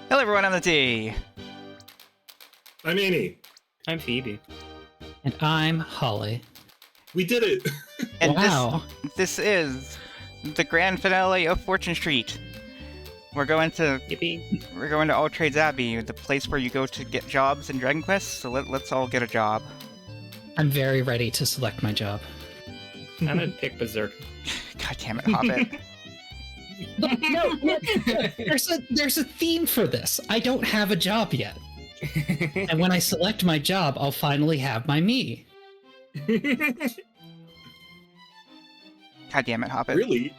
Hello everyone, I'm the T. I'm Annie. I'm Phoebe. And I'm Holly. We did it! And Wow. this is the grand finale of Fortune Street. We're going to Yippee. Alltrades Abbey, the place where you go to get jobs in Dragon Quest, so let's all get a job. I'm very ready to select my job. I'm gonna pick Berserk. God damn it, Hobbit. No, there's a theme for this. I don't have a job yet. And when I select my job, I'll finally have my me. God damn it, Hobbit. Really?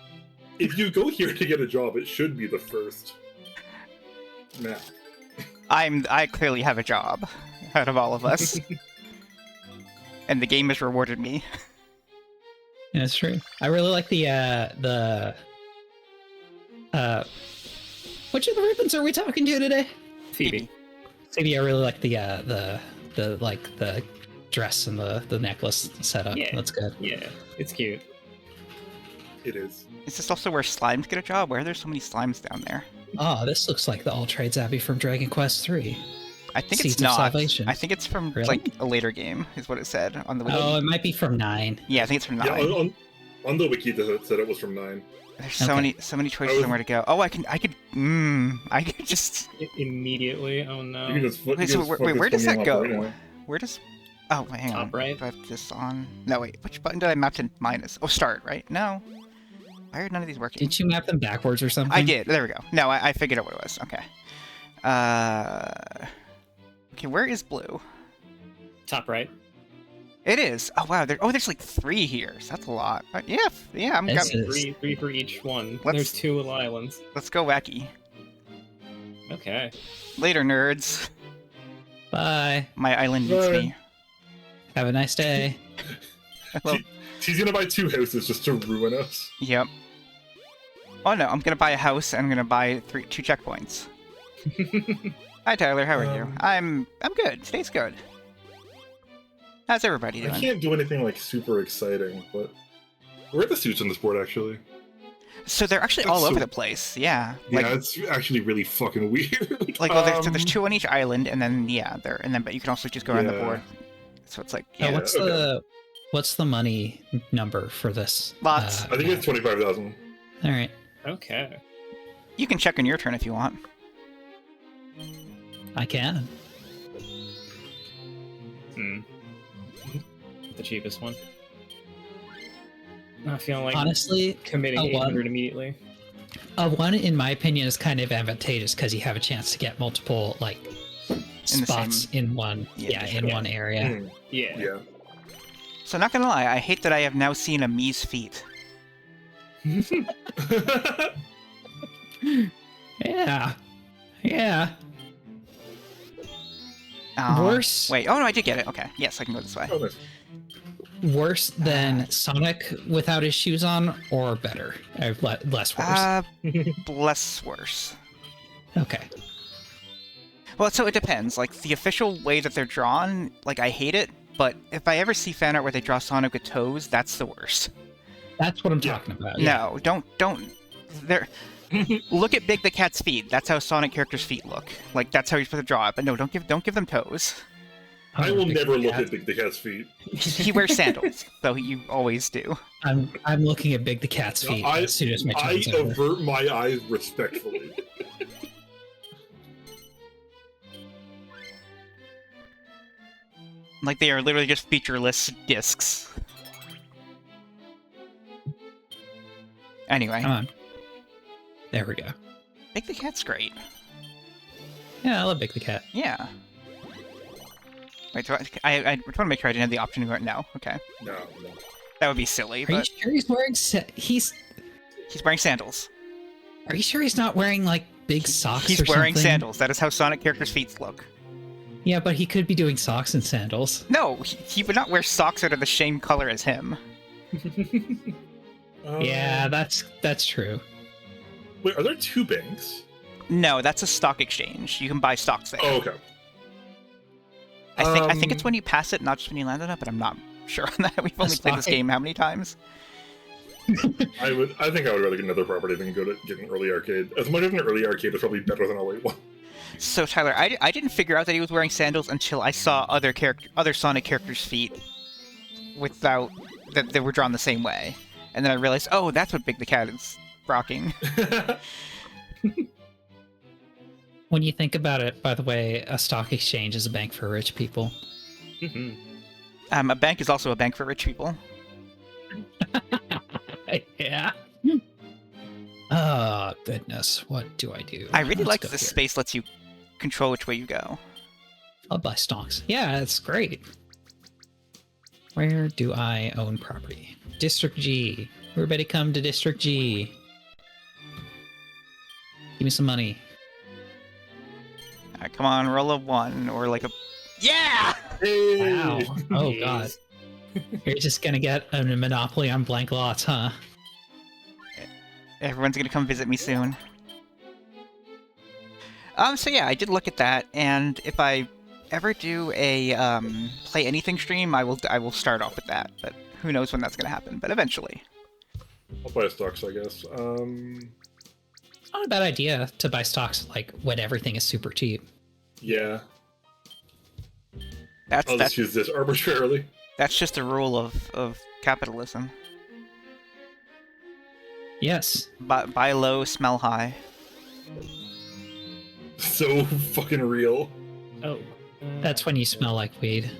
If you go here to get a job, it should be the first map. I clearly have a job out of all of us. And the game has rewarded me. Yeah, that's true. I really like the which of the ribbons are we talking to today? Phoebe. Phoebe, I really like the dress and the necklace setup. Yeah. That's good. Yeah, it's cute. It is. Is this also where slimes get a job? Why are there so many slimes down there? Oh, this looks like the Alltrades Abbey from Dragon Quest 3. I think Seeds it's of not. Salvation. I think it's from Really? like a later game, is what it said on the wiki. Oh, it might be from 9. Yeah, I think it's from 9. Yeah, on the wiki it said it was from 9. There's so Okay. many choices on where to go. Oh, I could just. Immediately. Oh no. You can just Wait, so where does that go? Anyway. Where does? Oh, wait, hang on. Top right? Do I have this on? No, wait. Which button did I map to minus? Oh, start. Right? No. Why are none of these working? Did you map them backwards or something? I did. There we go. No, I figured out what it was. Okay. Okay, where is blue? Top right. It is. Oh wow. There's like 3 here. So that's a lot. Yeah. I'm. That's got, it. Three for each one. Let's- There's 2 little islands. let's go wacky. Okay. Later, nerds. Bye. My island needs Bye. me. Have a nice day. Well, She's gonna buy 2 houses just to ruin us. yep. Oh no, I'm gonna buy a house and I'm gonna buy 2 checkpoints. Hi Tyler, how are you? I'm good. Today's good. How's everybody I doing? can't do anything like super exciting, but where are the suits on this board actually? So they're actually That's all over so- the place. Yeah. Yeah, Like, it's actually really fucking weird. well, there's 2 on each island, and then but you can also just go around the Yeah. board. So it's like Oh, yeah, what's the money number for this? Lots. I think it's 25,000. All right. Okay. you can check on your turn if you want. I can. The cheapest one. I feel like Honestly, committing a 800 1. immediately. A 1, in my opinion, is kind of advantageous because you have a chance to get multiple spots in one. Yeah, In one area. Mm, Yeah. yeah. So not gonna lie, I hate that I have now seen a Mii's feet. Yeah. Yeah. Oh, Worse. Wait. Oh no, I did get it. Okay. Yes, I can go this way. Oh, nice. Worse than Sonic without his shoes on, or better? Less worse. Less worse. Okay. Well, so it depends. Like the official way that they're drawn, like I hate it. But if I ever see fan art where they draw Sonic with toes, that's the worst. That's what I'm Yeah. talking about. Yeah. No, don't. They're. Look at Big the Cat's feet. That's how Sonic characters' feet look. Like that's how you're supposed to draw it. But no, don't give them toes. I will Big never look Cat. at Big the Cat's feet. He wears sandals, so you always do. I'm looking at Big the Cat's feet as soon as my I turn's over. avert my eyes respectfully. Like they are literally just featureless discs. Anyway, Come on. There we go. Big the Cat's great. Yeah, I love Big the Cat. Yeah. Wait, I want to make sure I didn't have the option to go no. Okay, No. that would be silly. Are you But sure he's wearing he's wearing sandals. Are you sure he's not wearing like big socks? He's or wearing something? sandals. That is how Sonic characters' feet look. Yeah, but he could be doing socks and sandals. No, he would not wear socks that are the same color as him. Yeah, that's true. Wait, are there 2 banks? No, that's a stock exchange. You can buy stocks there. Oh, okay. I think it's when you pass it, not just when you land on it. But I'm not sure on that. We've only played this stock- game how many times? I think I would rather get another property than get an early arcade. As much as an early arcade is probably better than a late one. So Tyler, I didn't figure out that he was wearing sandals until I saw other Sonic characters' feet without that they were drawn the same way, and then I realized, oh, that's what Big the Cat is rocking. When you think about it, by the way, a stock exchange is a bank for rich people. Mm-hmm. A bank is also a bank for rich people. Yeah. Oh, goodness. What do I do? I really Let's like go this here. space lets you control which way you go. I'll buy stocks. Yeah, it's great. Where do I own property? District G. Everybody come to District G. Give me some money. Alright, come on, roll a 1 or like a... Yeah! Hey! Wow. Oh, Jeez. God. You're just gonna get a monopoly on blank lots, huh? Everyone's gonna come visit me soon. So yeah, I did look at that, and if I ever do a play anything stream, I will start off with that. But who knows when that's gonna happen? But eventually. I'll buy stocks, I guess. It's not a bad idea to buy stocks like when everything is super cheap. Yeah. That's I'll just use this arbitrarily. that's just a rule of capitalism. Yes. Buy low, smell high. So fucking real. Oh. That's when you smell like weed.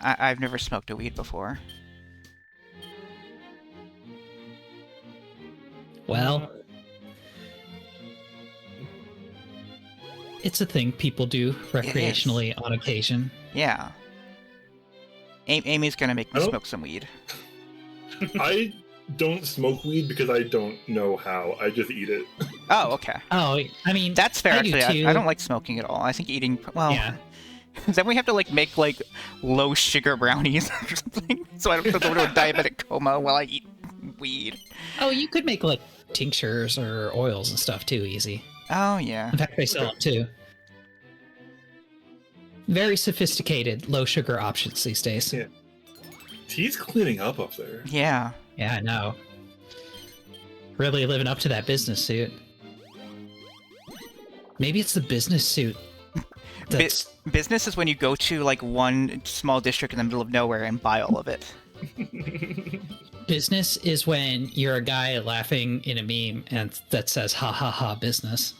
I've never smoked a weed before. Well, it's a thing people do recreationally on occasion. Yeah. Amy's gonna make me Oh. smoke some weed. I don't smoke weed because I don't know how. I just eat it. Oh, okay. Oh, I mean, That's fair, I do actually. too. I don't like smoking at all. I think eating... Well, Yeah. then we have to, like, make, like, low-sugar brownies or something, so I don't have to go to a diabetic coma while I eat weed. Oh, you could make like tinctures or oils and stuff too, easy. Oh, yeah. In fact, they sell them too. Very sophisticated, low sugar options these days. Yeah. He's cleaning up there. Yeah. Yeah, I know. Really living up to that business suit. Maybe it's the business suit. That's Business is when you go to, like, one small district in the middle of nowhere and buy all of it. business is when you're a guy laughing in a meme and that says ha ha ha business.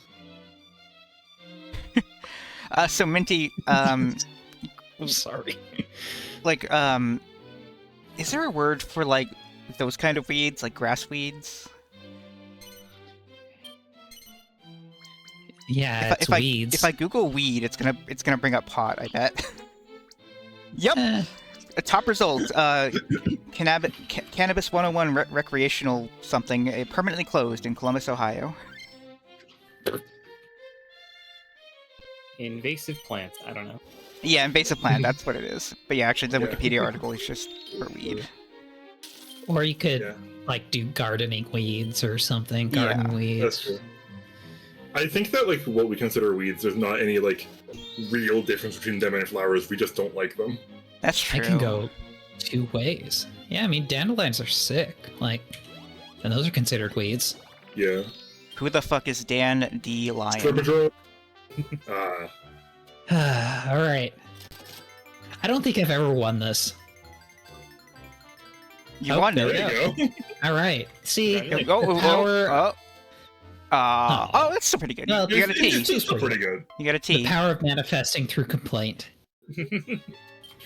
So, Minty, I'm sorry. like, is there a word for, like, those kind of weeds, like grass weeds? Yeah, it's weeds. If I Google weed, it's gonna bring up pot, I bet. Yep. Top results. Cannabis 101 recreational something permanently closed in Columbus, Ohio. Invasive plants. I don't know. Yeah, invasive plant. That's what it is. But yeah, actually, the Yeah. Wikipedia article is just for weed. Or you could Yeah, like do gardening weeds or something. Garden weeds. that's true. I think that like what we consider weeds, there's not any like real difference between them and flowers. We just don't like them. That's true. I can go 2 ways. Yeah, I mean dandelions are sick. Like, and those are considered weeds. Yeah. Who the fuck is Dan D. Lion? Stripper All right. I don't think I've ever won this. You Oh, won there it. we There you go. All right. See, Right. Oh, power- oh, that's still pretty good. Well, You got a T. It's still pretty good. You got a the T. power of manifesting through complaint.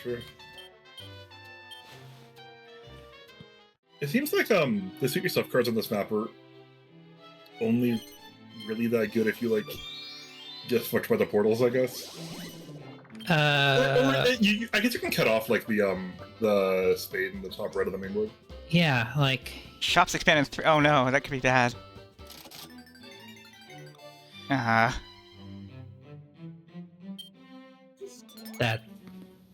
Sure. It seems like the suit yourself cards on this map are only really that good if you like get fucked by the portals, I guess. I guess you can cut off like the spade in the top right of the main board. Yeah, like Shops expanded. Oh no, that could be bad. that.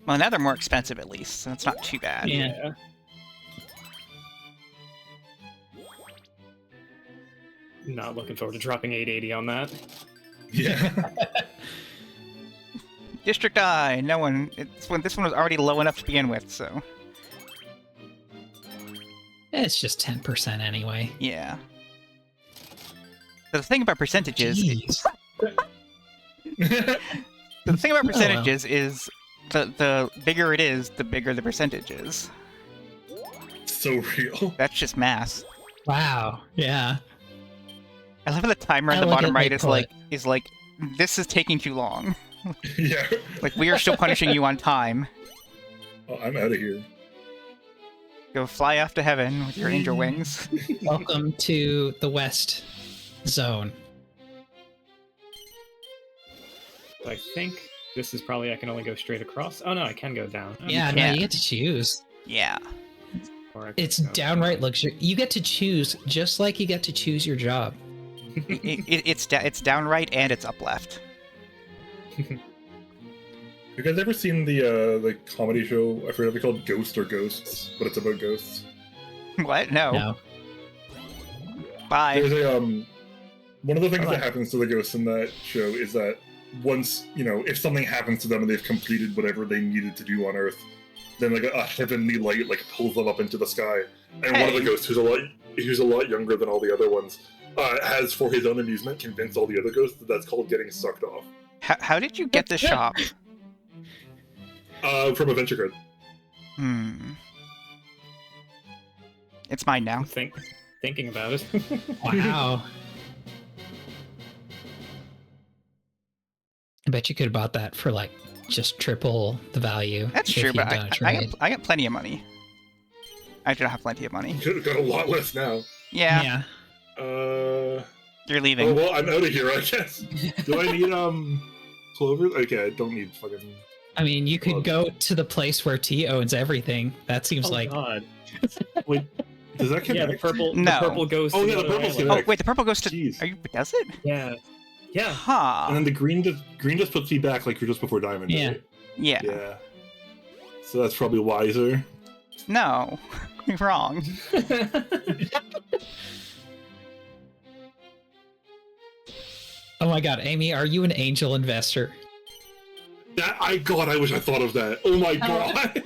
Well, now they're more expensive at least, so it's not too bad. Yeah. Not looking forward to dropping 880 on that. Yeah. District I. No one. This one was already low enough to begin with, so It's just 10% anyway. yeah. The thing about percentages. Jeez. The thing about well. percentages is the bigger it is, the bigger the percentage is. So real. That's just math. Wow. Yeah. I love how the timer on the bottom right is like, this is taking too long. Yeah. Like, we are still punishing you on time. Oh, I'm out of here. Go fly off to heaven with your angel wings. Welcome to the West Zone. I think this is probably I can only go straight across. Oh no, I can go down. Yeah, no, can't. you get to choose. Yeah. Or I can It's go- downright luxury. You get to choose just like you get to choose your job. It's downright and it's up left. You guys ever seen the comedy show? I forget if it's called Ghost or Ghosts, but it's about ghosts. What? No. No. Bye. There's a one of the things Alright. that happens to the ghosts in that show is that once, if something happens to them and they've completed whatever they needed to do on Earth, then like a heavenly light like pulls them up into the sky. And one of the Hey. ghosts who's a lot younger than all the other ones has, for his own amusement, convinced all the other ghosts that that's called getting sucked off. How did you get the shop? From a venture card. It's mine now. Thinking about it. Wow. I bet you could have bought that for like just triple the value. That's if true, you'd but done a trade. I got plenty of money. I do not have plenty of money. Could have got a lot less now. Yeah, you're leaving. Oh well, I'm out of here, I guess. Do I need clover? Okay, I don't need fucking. I mean, you could go to the place where T owns everything. That seems Oh like God. Wait, does that connect? Yeah, the purple. No. The purple goes. Oh, to yeah, the other purple's island. Oh connect. wait, the purple goes to. Jeez. Are you? Does it? Yeah. Yeah. Huh. And then the green just puts me back like you're just before diamond. Yeah. Right? Yeah. Yeah. So that's probably wiser. No, you're wrong. oh my god, Amy, are you an angel investor? God, I wish I thought of that. Oh my god.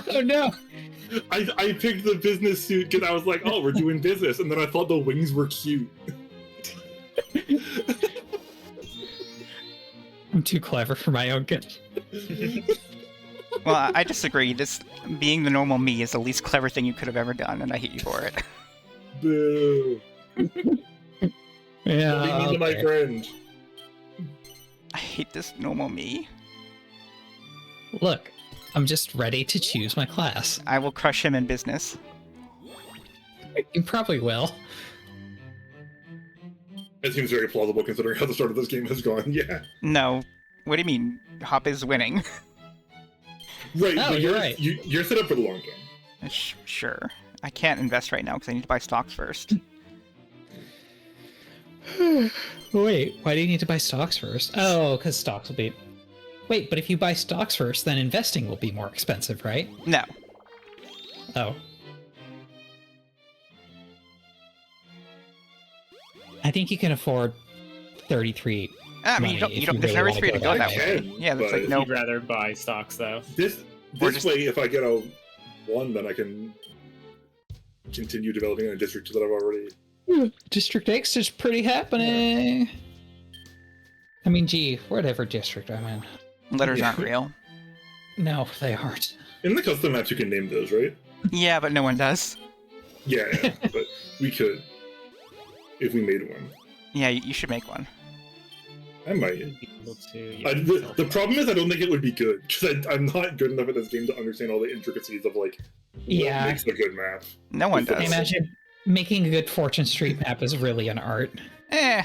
oh no. I picked the business suit because I was like, oh, we're doing business, and then I thought the wings were cute. I'm too clever for my own good. Well, I disagree. This being the normal me is the least clever thing you could have ever done, and I hate you for it. Boo. Yeah. Leave me to my okay. friend. I hate this normal me. Look, I'm just ready to choose my class. I will crush him in business. You probably will. It seems very plausible considering how the start of this game has gone. Yeah. No. What do you mean? Hop is winning. Right, Oh, but you're right. you're set up for the long term. Sure. I can't invest right now because I need to buy stocks first. Wait, why do you need to buy stocks first? Oh, because stocks will be... Wait, but if you buy stocks first, then investing will be more expensive, right? No. Oh. I think you can afford 33. I mean, Money, you don't. if You don't. you There's really no wanna reason for you to go go that that way. way. Yeah, that's But like if no. I'd rather buy stocks though. This Or just- way, if I get a 1, then I can continue developing in a district that I've already. District X is pretty happening. I mean, gee, whatever district I'm in. Letters Yeah. aren't real. No, they aren't. In the custom maps, you can name those, right? Yeah, but no one does. Yeah, but we could if we made one. Yeah, you should make one. I might. Be able to, yeah, The problem is I don't think it would be good because I'm not good enough at this game to understand all the intricacies of like Yeah. what makes a good map. No one I I does. imagine making a good Fortune Street map is really an art. Eh.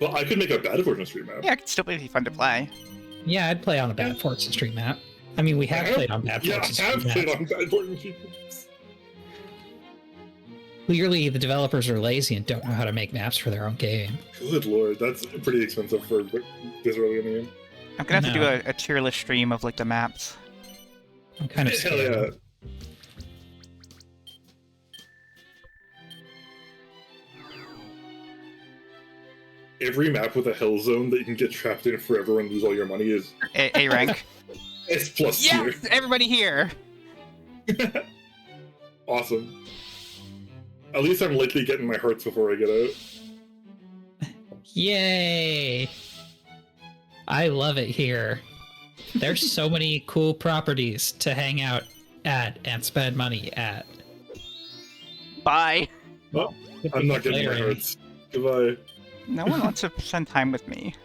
But I could make a bad Fortune Street map. Yeah, it could still be fun to play. Yeah, I'd play on a bad Fortune Street map. I mean, we have played on bad Yeah, Fortune I have Street played map. on bad Fortune Street maps. Clearly, the developers are lazy and don't know how to make maps for their own game. Good lord, that's pretty expensive for this early in the game. I'm gonna have to No. do a tier list stream of like the maps. I'm kind of Hell scared. yeah. every map with a hell zone that you can get trapped in forever and lose all your money is A rank. S plus tier. Yes, everybody here. Awesome. At least I'm likely getting my hearts before I get out. Yay! I love it here. There's so many cool properties to hang out at and spend money at. Bye. Well, I'm not getting my Later, hearts. Goodbye. No one wants to spend time with me.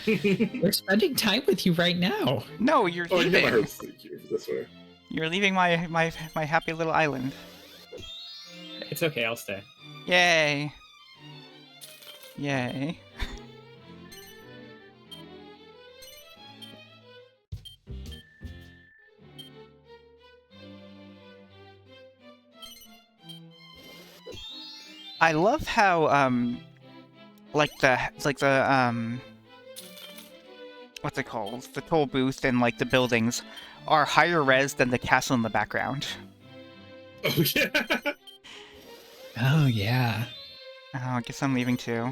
We're spending time with you right now. No, you're Oh, I can get my leaving. hearts. Thank you. This way. You're leaving my happy little island. It's okay, I'll stay. Yay. Yay. I love how like the what's it called? The toll booth and like the buildings are higher res than the castle in the background. Oh yeah. Oh, yeah. Oh, I guess I'm leaving too.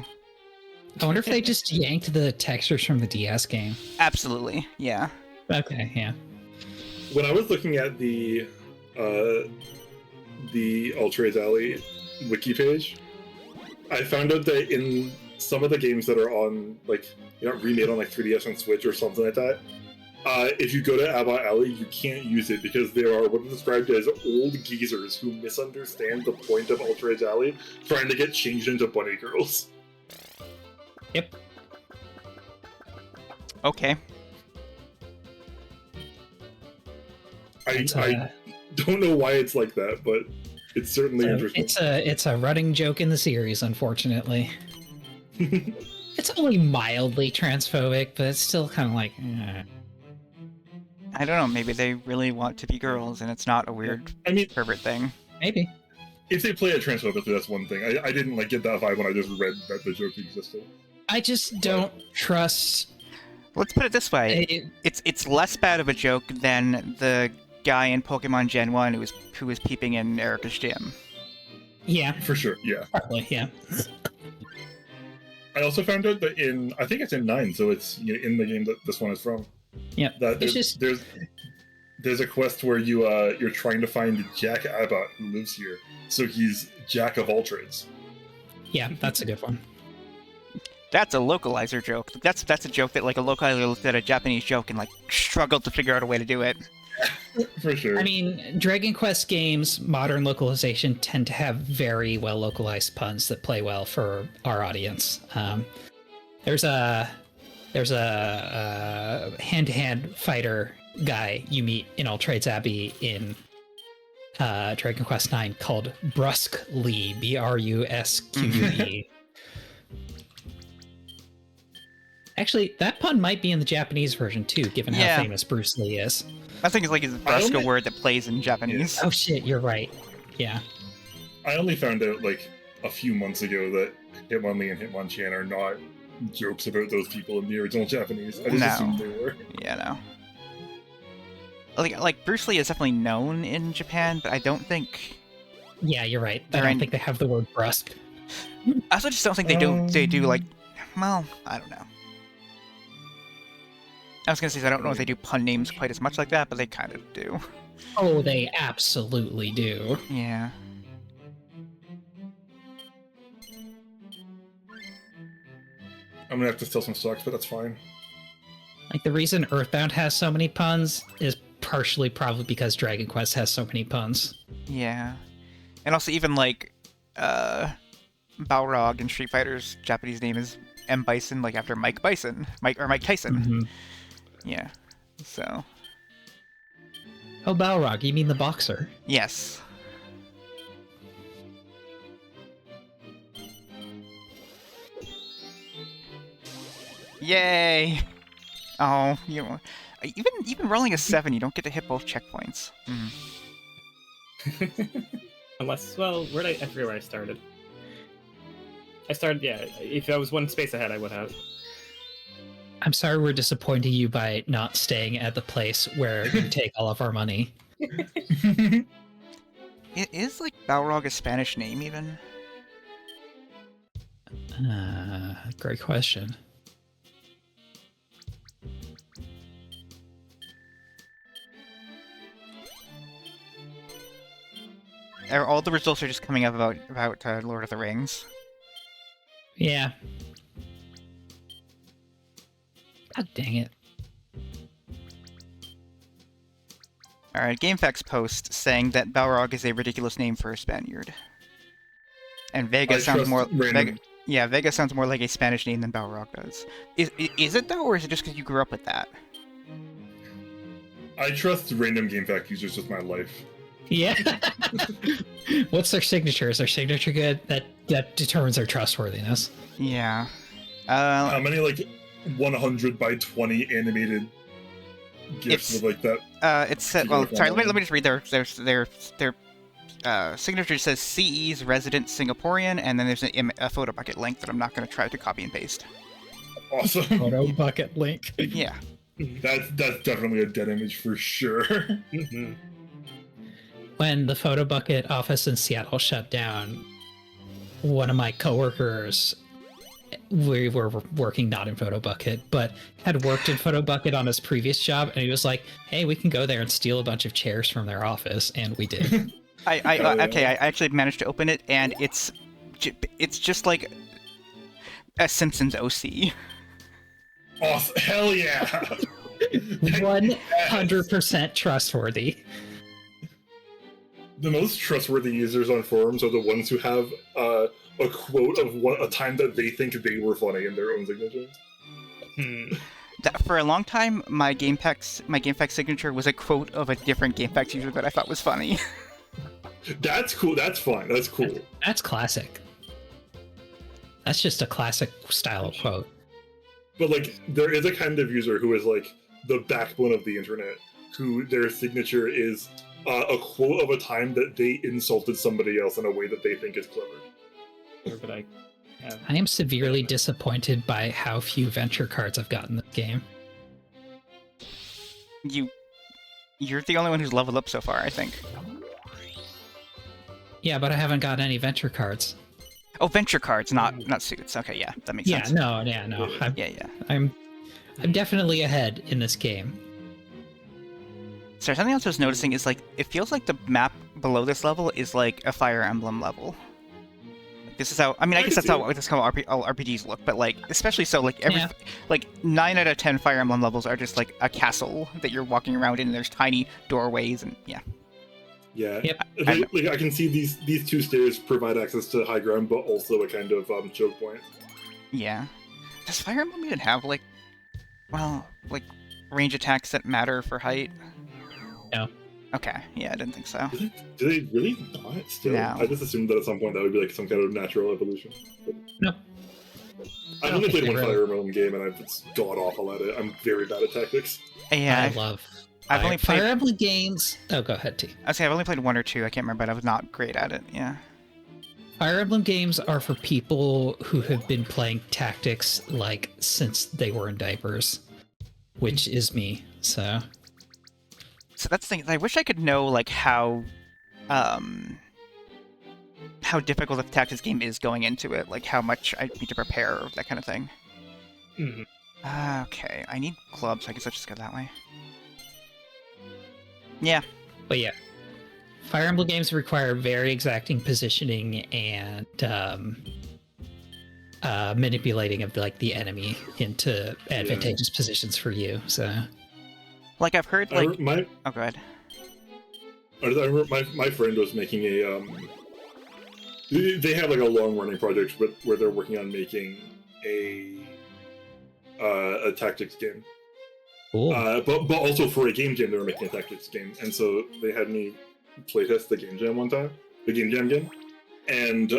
I wonder if they just yanked the textures from the DS game. Absolutely, yeah. Okay, yeah. When I was looking at the Alltrades Alley wiki page, I found out that in some of the games that are on, like, remade on like 3DS and Switch or something like that, if you go to Abbey Alley, you can't use it because there are what is described as old geezers who misunderstand the point of Alltrades Alley, trying to get changed into bunny girls. Yep. Okay. It's, I don't know why it's like that, but it's certainly interesting. It's a running joke in the series, unfortunately. It's only mildly transphobic, but it's still kind of like. I don't know, maybe they really want to be girls and it's not a weird I mean, pervert thing. Maybe. if they play it transphobically, that's one thing. I didn't like get that vibe when I just read that the joke existed. I just don't trust. Let's put it this way: it's less bad of a joke than the guy in Pokemon Gen 1 who was peeping in Erica's gym. Yeah, For sure, yeah. probably. Yeah. I also found out that I think it's in 9, so it's in the game that this one is from. Yeah. That It's there's a quest where you're trying to find Jack Abbott who lives here. So he's Jack of all trades. Yeah, that's a good one. That's a localizer joke. That's a joke that like a localizer looked at a Japanese joke and like struggled to figure out a way to do it. For sure. I mean, Dragon Quest games, modern localization, tend to have very well localized puns that play well for our audience. There's a hand-to-hand fighter guy you meet in Alltrades Abbey in Dragon Quest IX called Brusque Lee, Brusque. Actually, that pun might be in the Japanese version too, given how famous Bruce Lee is. I think it's like a word that plays in Japanese. Oh shit, you're right. Yeah. I only found out like a few months ago that Hitmonlee and Hitmonchan are not jokes about those people in the original Japanese. I just assumed they were. Yeah, no. Like Bruce Lee is definitely known in Japan, but I don't think. Yeah, you're right. I don't think they have the word brusque. I also just don't think they do. They do like. Well, I don't know. I was gonna say I don't know if they do pun names quite as much like that, but they kind of do. Oh, they absolutely do. Yeah. I'm gonna have to steal some stocks, but that's fine. Like, the reason Earthbound has so many puns is partially probably because Dragon Quest has so many puns. Yeah. And also even like Balrog in Street Fighter's Japanese name is M. Bison, like after Mike Tyson. Mike Tyson. Mm-hmm. Yeah. So. Oh, Balrog, you mean the boxer? Yes. Yay! Oh, even rolling a 7, you don't get to hit both checkpoints. Unless, well, I forget where I started. I started, yeah, if I was one space ahead, I would have. I'm sorry we're disappointing you by not staying at the place where you take all of our money. Is like Balrog a Spanish name even? Great question. All the results are just coming up about Lord of the Rings. Yeah. God dang it. Alright, GameFAQs post saying that Balrog is a ridiculous name for a Spaniard. And Vega I sounds trust more... random. Vega sounds more like a Spanish name than Balrog does. Is it though, or is it just because you grew up with that? I trust random GameFAQ users with my life. Yeah. What's their signature? Is their signature good? That determines their trustworthiness. Yeah. How many like 100 by 20 animated gifs It's- with like that? It's said. Well, sorry. Let me just read their signature. Says CE's resident Singaporean, and then there's a photo bucket link that I'm not going to try to copy and paste. Awesome. Photo bucket link. Yeah. That's definitely a dead image for sure. Mm-hmm. When the photo bucket office in Seattle shut down, one of my coworkers, we were working not in photo bucket, but had worked in photo bucket on his previous job, and he was like, "Hey, we can go there and steal a bunch of chairs from their office," and we did. I actually managed to open it, and it's just like a Simpsons OC. Awesome. Hell yeah. 100% trustworthy. The most trustworthy users on forums are the ones who have a quote of a time that they think they were funny in their own signature. For a long time, my GameFAQ signature was a quote of a different GameFAQ user that I thought was funny. That's cool. That's fine. That's cool. That's classic. That's just a classic style of quote. But like, there is a kind of user who is like the backbone of the internet, who their signature is a quote of a time that they insulted somebody else in a way that they think is clever. Where would I have? I am severely disappointed by how few venture cards I've gotten this game. You're the only one who's leveled up so far, I think. Yeah, but I haven't got any venture cards. Oh, venture cards, not suits. Okay, yeah, that makes sense. No. I'm definitely ahead in this game. So something else I was noticing is like it feels like the map below this level is like a Fire Emblem level. Like, this is how I guess that's how all RPGs look, but like especially so like like 9 out of 10 Fire Emblem levels are just like a castle that you're walking around in, and there's tiny doorways and yeah. Yeah. Yep. Like I can see these two stairs provide access to high ground, but also a kind of choke point. Yeah. Does Fire Emblem even have like range attacks that matter for height? No. Okay. Yeah, I didn't think so. Do they really not? Still, No. I just assumed that at some point that would be like some kind of natural evolution. But No. I've only played one Fire Emblem game, and I've god awful at it. I'm very bad at tactics. Yeah. I've only played Fire Emblem games. Oh, go ahead, T. I've only played 1 or 2. I can't remember, but I was not great at it. Yeah. Fire Emblem games are for people who have been playing tactics like since they were in diapers, which is me. So that's the thing. I wish I could know like how difficult the tactics game is going into it, like how much I need to prepare, that kind of thing. Mm-hmm. Okay, I need clubs. I guess I'll just go that way. Yeah. But yeah, Fire Emblem games require very exacting positioning and manipulating of like the enemy into advantageous positions for you. So, like I've heard, like oh, go ahead. I remember my friend was making a they have like a long running project, but where they're working on making a tactics game. cool. But also for a game jam, they were making a tactics game, and so they had me playtest the game jam one time, the game jam game, and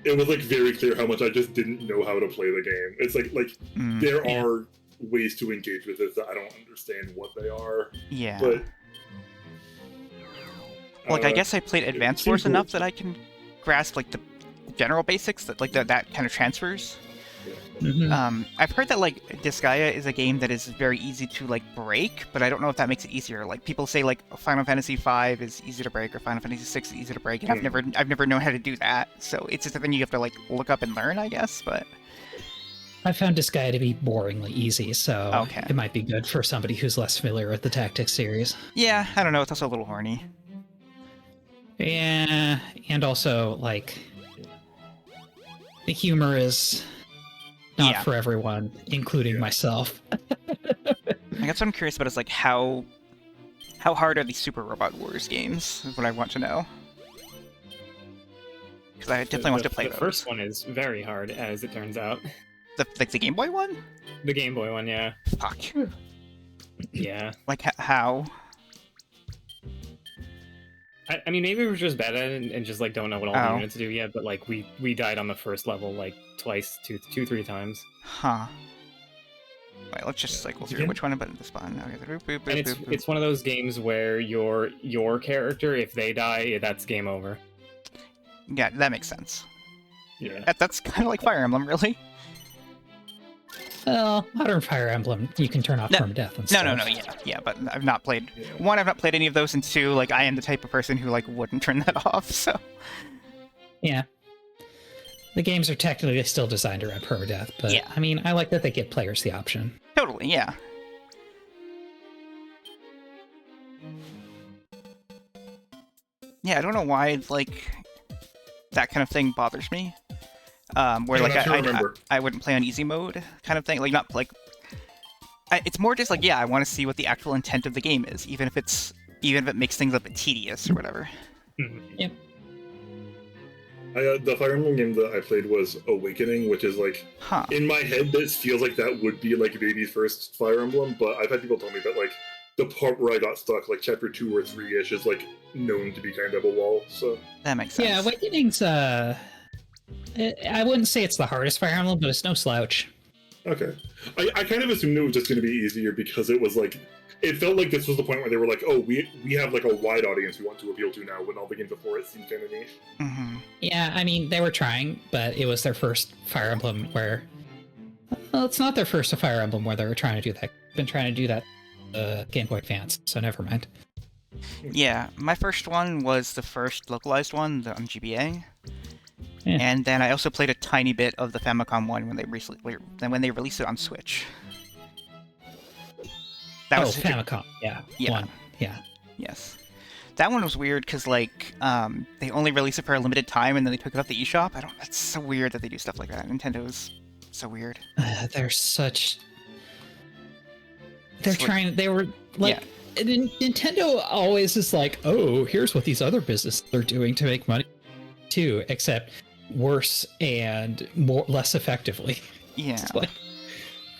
it was like very clear how much I just didn't know how to play the game. It's like there are ways to engage with it that I don't understand what they are. Yeah. But like I guess I played Advance Wars enough that I can grasp like the general basics that like that kind of transfers. I've heard that like Disgaea is a game that is very easy to like break, but I don't know if that makes it easier. Like people say like Final Fantasy V is easy to break or Final Fantasy VI is easy to break, and I've never known how to do that. So it's just a thing you have to like look up and learn, I guess. But I found Disgaea to be boringly easy, so Okay. it might be good for somebody who's less familiar with the Tactics series. yeah, I don't know. It's also a little horny. Yeah, and also like the humor is not Yeah. for everyone, including myself. I guess what I'm curious about is like how hard are these Super Robot Wars games? Is what I want to know. Because I definitely want to play the those. first one is very hard, as it turns out. The Game Boy one? The Game Boy one, yeah. Fuck. Yeah. Like how? I mean, maybe we're just bad at it and just like don't know what all the units do yet. But like we died on the first level like twice, three times. Huh. Wait, let's just cycle through. Yeah. Which one button to spawn? Okay, boop, boop, boop, And boop, boop. it's one of those games where your character, if they die, that's game over. Yeah, that makes sense. Yeah. That's kind of like Fire Emblem, really. Well, Modern Fire Emblem, you can turn off permadeath and stuff. No, yeah, but I've not played. One, I've not played any of those, and two, like I am the type of person who like wouldn't turn that off. So Yeah. The games are technically still designed around permadeath, but Yeah. I mean, I like that they give players the option. totally, yeah. Yeah, I don't know why like that kind of thing bothers me. Where Yeah, like not sure I remember. I wouldn't play on easy mode kind of thing. Like not like it's more just like I want to see what the actual intent of the game is, even if it makes things a bit tedious or whatever. Yep. The Fire Emblem game that I played was Awakening, which is like Huh. in my head this feels like that would be like baby's first Fire Emblem, but I've had people tell me that like the part where I got stuck, like chapter 2 or 3-ish, is like known to be kind of a wall. So That makes sense. Yeah, Awakening's, I wouldn't say it's the hardest Fire Emblem, but it's no slouch. okay, I kind of assumed it was just going to be easier because it was like it felt like this was the point where they were like, oh, we have like a wide audience we want to appeal to now, when all the games before it seemed kind of niche. Mm-hmm. Yeah, I mean, they were trying, but it was their first Fire Emblem where... Well, it's not their first Fire Emblem where they were trying to do that. Been trying to do that Game Boy Advance, so never mind. Yeah, my first one was the first localized one on GBA. Yeah. And then I also played a tiny bit of the Famicom one when they released it on Switch. That was Famicom, yeah. Yeah. One, yeah. Yes. That one was weird because like they only released it for a limited time and then they took it off the eShop. That's so weird that they do stuff like that. Nintendo's so weird. They're such... It's like- They were like... Nintendo always is like, oh, here's what these other businesses are doing to make money too, except worse and less effectively. Yeah. It's like,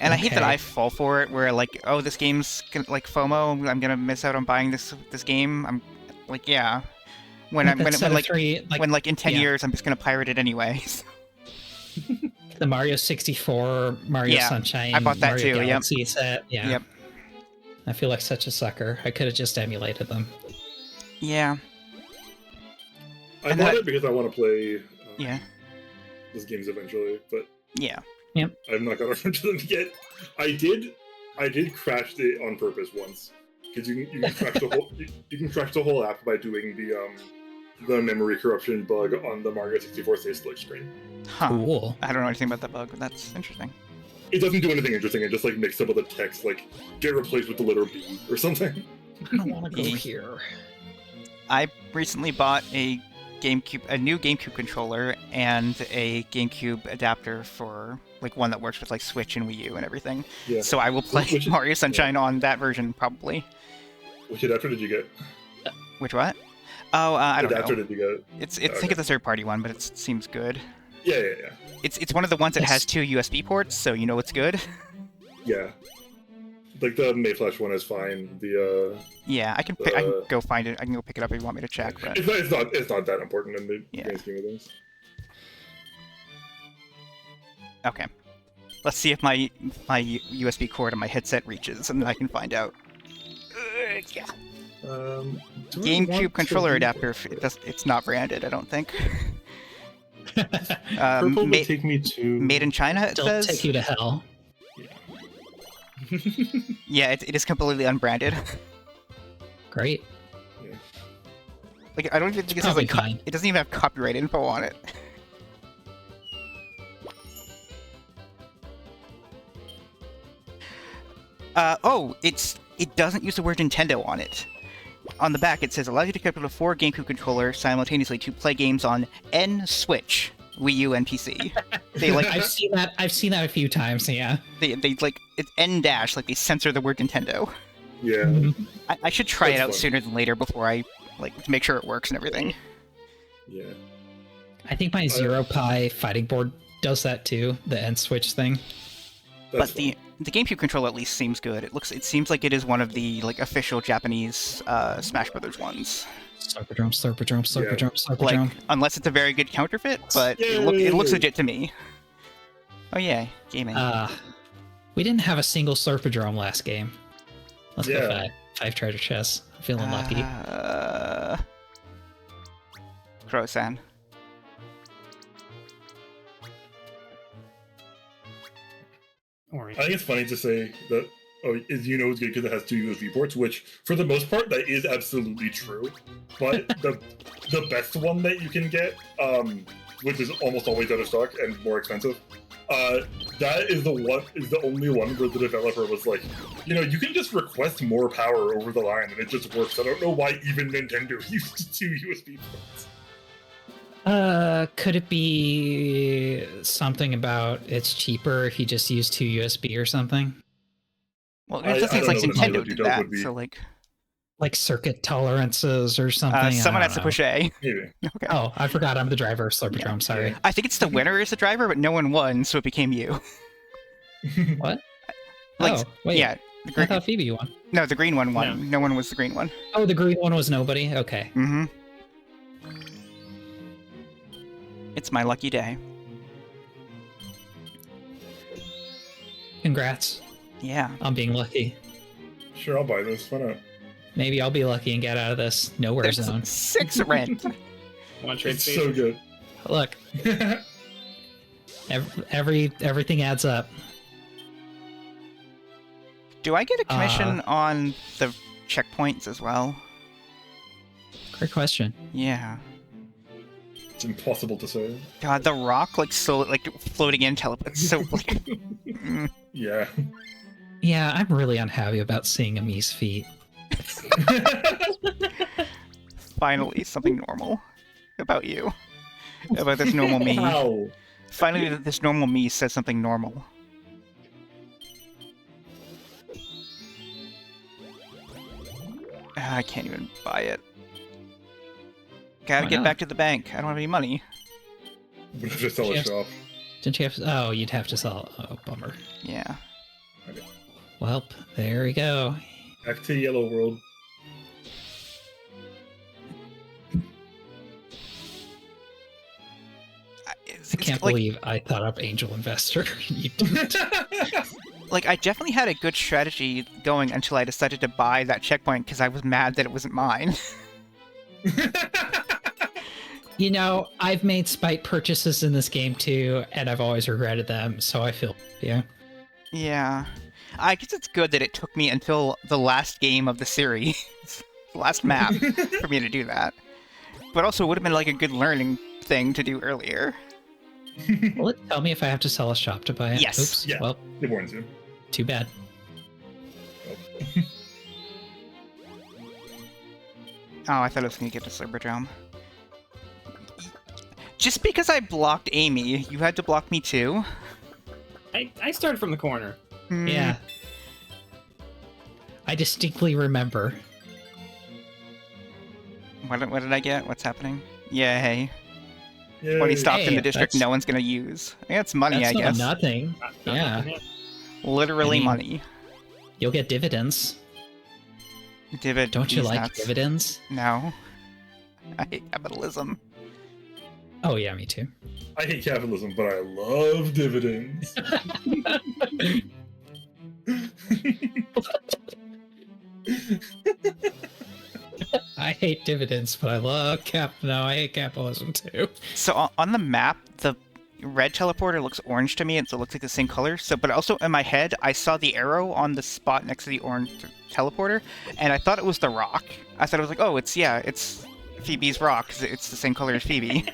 And I hate that okay. I fall for it, where like, oh, this game's like FOMO. I'm gonna miss out on buying this game. I'm like, yeah. When in 10 years, I'm just gonna pirate it anyway. The Mario 64, Mario Yeah, Sunshine, I bought that Mario too, yep. Galaxy set. Yeah. Yep. I feel like such a sucker. I could have just emulated them. Yeah. I And bought that- it because I want to play Yeah. these games eventually, but Yeah. I've not got around to them yet. I did crash it on purpose once, because you can crash the whole you can crash the whole app by doing the memory corruption bug on the Mario 64 save select screen. Huh. Cool. I don't know anything about that bug, but that's interesting. It doesn't do anything interesting. It just like makes some of the text like get replaced with the letter B or something. I don't want to go Yeah. here. I recently bought a new GameCube controller and a GameCube adapter for like one that works with like Switch and Wii U and everything. Yeah. So I will play Which- Mario Sunshine on that version probably. Which adapter did you get? Which what? Oh, I don't adapter know. did you get? It's I think Okay. it's a third party one, but it seems good. Yeah. It's one of the ones that Yes. has 2 USB ports, so you know it's good. Yeah. Like the Mayflash one is fine. The Yeah, I can go find it. I can go pick it up if you want me to check. But it's not that important in the Yeah. grand scheme of things. okay, let's see if my USB cord on my headset reaches, and then I can find out. Yeah. Do I GameCube want controller to- adapter. It's not branded, I don't think. Purple would take me to Made in China, it Still says. take you to hell. Yeah, it is completely unbranded. Great. Like, I don't even think it says, Probably like, fine. it doesn't even have copyright info on it. It doesn't use the word Nintendo on it. On the back, it says, allows you to connect with a 4 GameCube controller simultaneously to play games on N Switch, Wii U, and PC. They like I've seen that a few times. Yeah. they like it's N dash, like they censor the word Nintendo. Yeah. Mhm. I should try it That's out fun. sooner than later before I like to make sure it works and everything. Yeah. I think my Zero Pi fighting board does that too. The end switch thing. That's But the GameCube controller at least seems good. It seems like it is one of the like official Japanese Smash Brothers ones. Slurpodrome, slurpodrome, slurpodrome, Like slurpodrome. unless it's a very good counterfeit, but it looks legit to me. Oh yeah, gaming. We didn't have a single slurpodrome last game. Let's go Yeah. five treasure chests. I'm feeling lucky. Crow-san. Orange. I think it's funny to say that it's good because it has 2 USB ports, which for the most part that is absolutely true. But the best one that you can get, which is almost always out of stock and more expensive, that is the only one where the developer was like, you can just request more power over the line and it just works. I don't know why even Nintendo used 2 USB ports. Could it be something about it's cheaper if you just use 2 USB or something? Well, I it just seems don't like know what Nintendo Nintendo did that, would be. so like Like circuit tolerances or something? someone I has to don't push A. Maybe. Okay. know. Oh, I forgot I'm the driver of Slurpodrome, sorry. I think it's the winner is the driver, but no one won, so it became you. What? Like, Oh, wait. yeah, the I thought Phoebe won. no, the green one won. No. No one was the green one. Oh, the green one was nobody? Okay. Mm-hmm. It's my lucky day. Congrats Yeah. on being lucky. Sure, I'll buy this. Why not? Maybe I'll be lucky and get out of this nowhere There's zone. 6 rent. Want to trade It's space? so good. Look, everything adds up. Do I get a commission on the checkpoints as well? Great question. Yeah. It's impossible to say. God, the rock like floating in it's so like Yeah. Yeah, I'm really unhappy about seeing Ami's feet. finally something normal about you. About this normal me. Wow. Finally this normal me says something normal. I can't even buy it. Gotta Why get not? back to the bank. I don't have any money. But if it's sell a Yes. shop. Didn't you have to? Oh, you'd have to sell. Oh, bummer. Yeah. Well, there we go. Back to Yellow World. I can't believe I thought up Angel Investor. You didn't. Like, I definitely had a good strategy going until I decided to buy that checkpoint because I was mad that it wasn't mine. You know, I've made spite purchases in this game too, and I've always regretted them, so I feel, yeah. Yeah. I guess it's good that it took me until the last game of the series, the last map, for me to do that. But also, it would have been like a good learning thing to do earlier. Will it tell me if I have to sell a shop to buy it? Yes. Oops. Yeah. Well, It warns you. too bad. Oh, I thought I was going to get the Slurpodrome. Just because I blocked Amy, you had to block me too? I started from the corner. Hmm. Yeah. I distinctly remember. What did I get? What's happening? Yay. Yay. When he stopped in Hey, the district that's- no one's going to use. I think that's money, That's I guess. not nothing. Not Yeah. nothing. Literally I mean- money. You'll get dividends. Divid. Don't you these like nuts. dividends? No. I hate capitalism. Oh yeah, me too. I hate capitalism, but I love dividends. I hate dividends, but I love No, I hate capitalism too. So on the map, the red teleporter looks orange to me, and so it looks like the same color. So, but also in my head, I saw the arrow on the spot next to the orange teleporter, and I thought it was the rock. I thought it was like, oh, it's Phoebe's rock, 'cause it's the same color as Phoebe.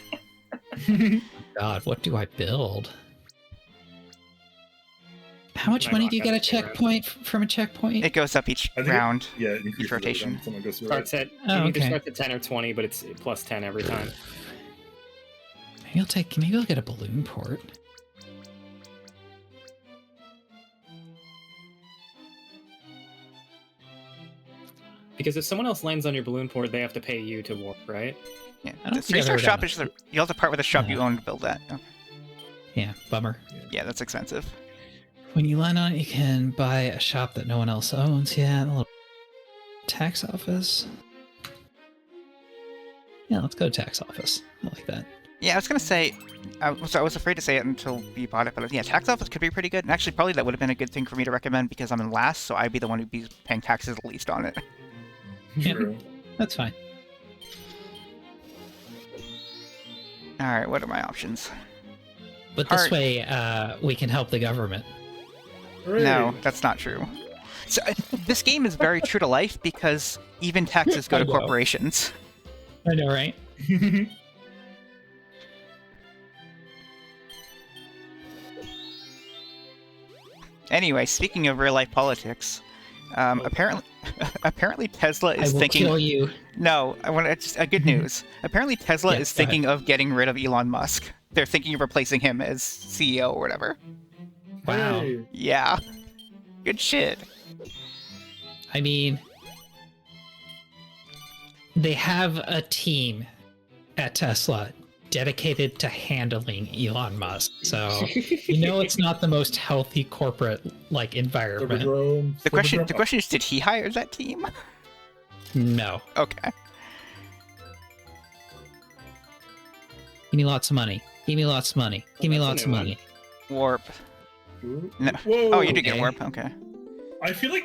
God, what do I build? How much money do you get a checkpoint from a checkpoint? It goes up each round. Each rotation. Starts at Oh, either okay. starts at 10 or 20, but it's plus 10 every time. Maybe I'll get a balloon port. Because if someone else lands on your balloon port, they have to pay you to warp, right? Yeah. I don't The think I've three-star ever shop done is you have to part with the shop you own to build that. Oh, Yeah, bummer. yeah, that's expensive. When you land on it, you can buy a shop that no one else owns. Yeah, a little tax office. Yeah, let's go to tax office. I like that. Yeah, I was gonna say, I was afraid to say it until we bought it, but yeah, tax office could be pretty good. And actually, probably that would have been a good thing for me to recommend because I'm in last, so I'd be the one who'd be paying taxes the least on it. Yeah. True. That's fine. All right, what are my options? But this Alright. way, we can help the government. Hooray. No, that's not true. So this game is very true to life because even taxes go I to know. corporations. I know, right? Anyway, speaking of real life politics, apparently Tesla I is will thinking. kill you. No, I want just a good news. Apparently Tesla Yeah, is go ahead. thinking of getting rid of Elon Musk. They're thinking of replacing him as CEO or whatever. Wow. Hey. Yeah. Good shit. I mean, they have a team at Tesla dedicated to handling Elon Musk. So it's not the most healthy corporate environment. The question is, did he hire that team? No. Okay. Give me lots of money. Give me lots of money. Give me That's a lots of new money. Warp. No. Whoa. Oh, you did get okay. warp. Okay. I feel like